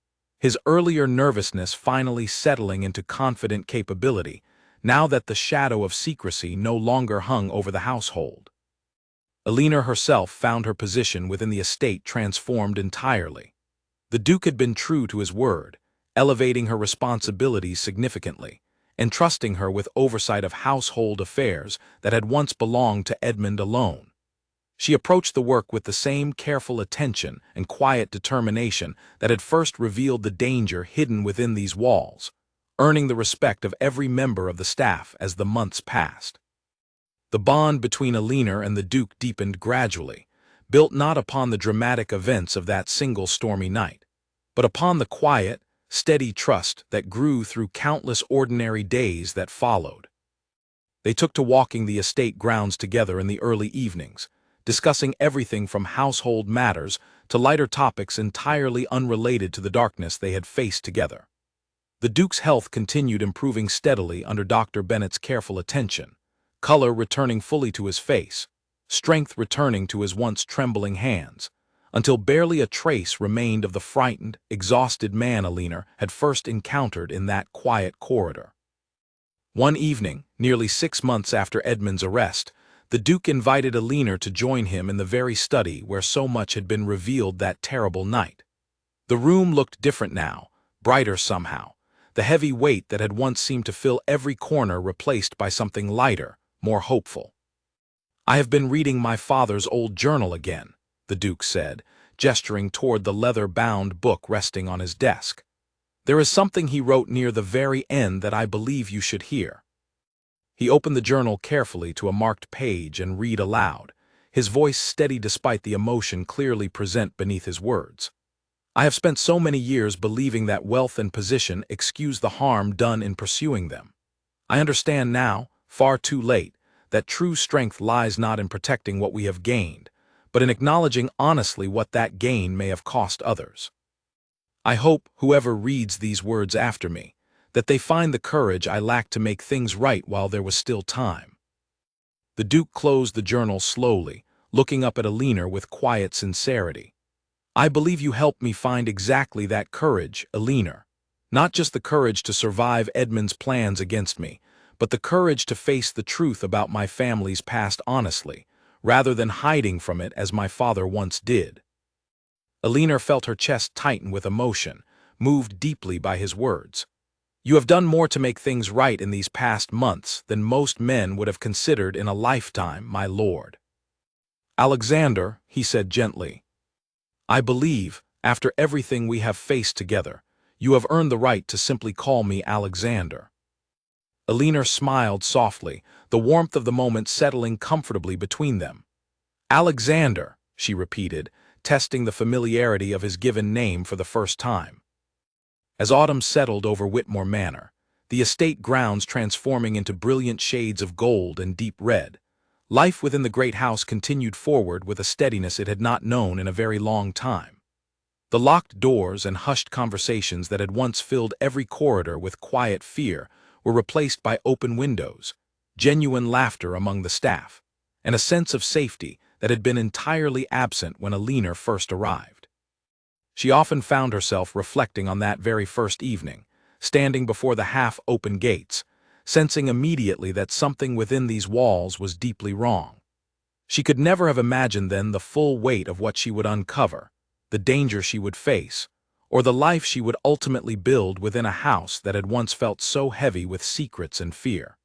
his earlier nervousness finally settling into confident capability now that the shadow of secrecy no longer hung over the household. Alina herself found her position within the estate transformed entirely. The Duke had been true to his word, elevating her responsibilities significantly, entrusting her with oversight of household affairs that had once belonged to Edmund alone. She approached the work with the same careful attention and quiet determination that had first revealed the danger hidden within these walls, earning the respect of every member of the staff as the months passed. The bond between Alina and the Duke deepened gradually, built not upon the dramatic events of that single stormy night, but upon the quiet, steady trust that grew through countless ordinary days that followed. They took to walking the estate grounds together in the early evenings, discussing everything from household matters to lighter topics entirely unrelated to the darkness they had faced together. The Duke's health continued improving steadily under Dr. Bennet's careful attention, color returning fully to his face, strength returning to his once trembling hands, until barely a trace remained of the frightened, exhausted man Alina had first encountered in that quiet corridor. One evening, nearly 6 months after Edmund's arrest, the Duke invited Alina to join him in the very study where so much had been revealed that terrible night. The room looked different now, brighter somehow, the heavy weight that had once seemed to fill every corner replaced by something lighter, more hopeful. "I have been reading my father's old journal again," the Duke said, gesturing toward the leather-bound book resting on his desk. "There is something he wrote near the very end that I believe you should hear." He opened the journal carefully to a marked page and read aloud, his voice steady despite the emotion clearly present beneath his words. "I have spent so many years believing that wealth and position excuse the harm done in pursuing them. I understand now, far too late, that true strength lies not in protecting what we have gained, but in acknowledging honestly what that gain may have cost others. I hope, whoever reads these words after me, that they find the courage I lacked to make things right while there was still time." The Duke closed the journal slowly, looking up at Alina with quiet sincerity. "I believe you helped me find exactly that courage, Alina. Not just the courage to survive Edmund's plans against me, but the courage to face the truth about my family's past honestly, rather than hiding from it as my father once did." Alina felt her chest tighten with emotion, moved deeply by his words. "You have done more to make things right in these past months than most men would have considered in a lifetime, my lord." "Alexander," he said gently, "I believe, after everything we have faced together, you have earned the right to simply call me Alexander." Alina smiled softly, the warmth of the moment settling comfortably between them. "Alexander," she repeated, testing the familiarity of his given name for the first time. As autumn settled over Whitmore Manor, the estate grounds transforming into brilliant shades of gold and deep red, life within the great house continued forward with a steadiness it had not known in a very long time. The locked doors and hushed conversations that had once filled every corridor with quiet fear were replaced by open windows, genuine laughter among the staff, and a sense of safety that had been entirely absent when Alina first arrived. She often found herself reflecting on that very first evening, standing before the half-open gates, sensing immediately that something within these walls was deeply wrong. She could never have imagined then the full weight of what she would uncover, the danger she would face, or the life she would ultimately build within a house that had once felt so heavy with secrets and fear.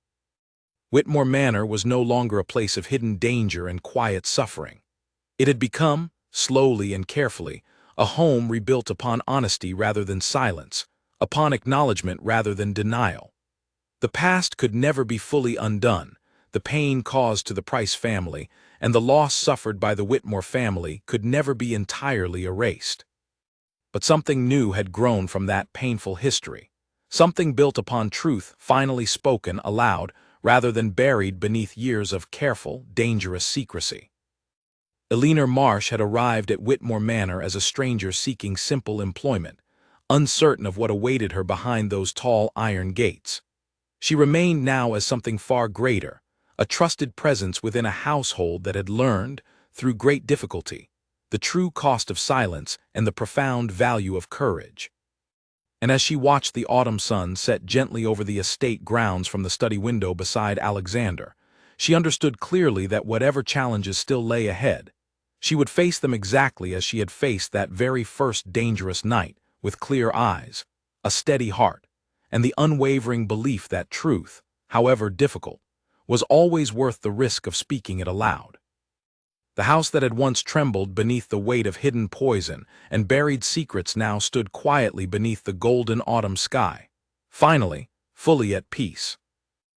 Whitmore Manor was no longer a place of hidden danger and quiet suffering. It had become, slowly and carefully, a home rebuilt upon honesty rather than silence, upon acknowledgement rather than denial. The past could never be fully undone, the pain caused to the Price family, and the loss suffered by the Whitmore family could never be entirely erased. But something new had grown from that painful history, something built upon truth finally spoken aloud rather than buried beneath years of careful, dangerous secrecy. Alina Marsh had arrived at Whitmore Manor as a stranger seeking simple employment, uncertain of what awaited her behind those tall iron gates. She remained now as something far greater, a trusted presence within a household that had learned, through great difficulty, the true cost of silence and the profound value of courage. And as she watched the autumn sun set gently over the estate grounds from the study window beside Alexander, She understood clearly that whatever challenges still lay ahead, she would face them exactly as she had faced that very first dangerous night, with clear eyes, a steady heart, and the unwavering belief that truth, however difficult, was always worth the risk of speaking it aloud. The house that had once trembled beneath the weight of hidden poison and buried secrets now stood quietly beneath the golden autumn sky, finally, fully at peace.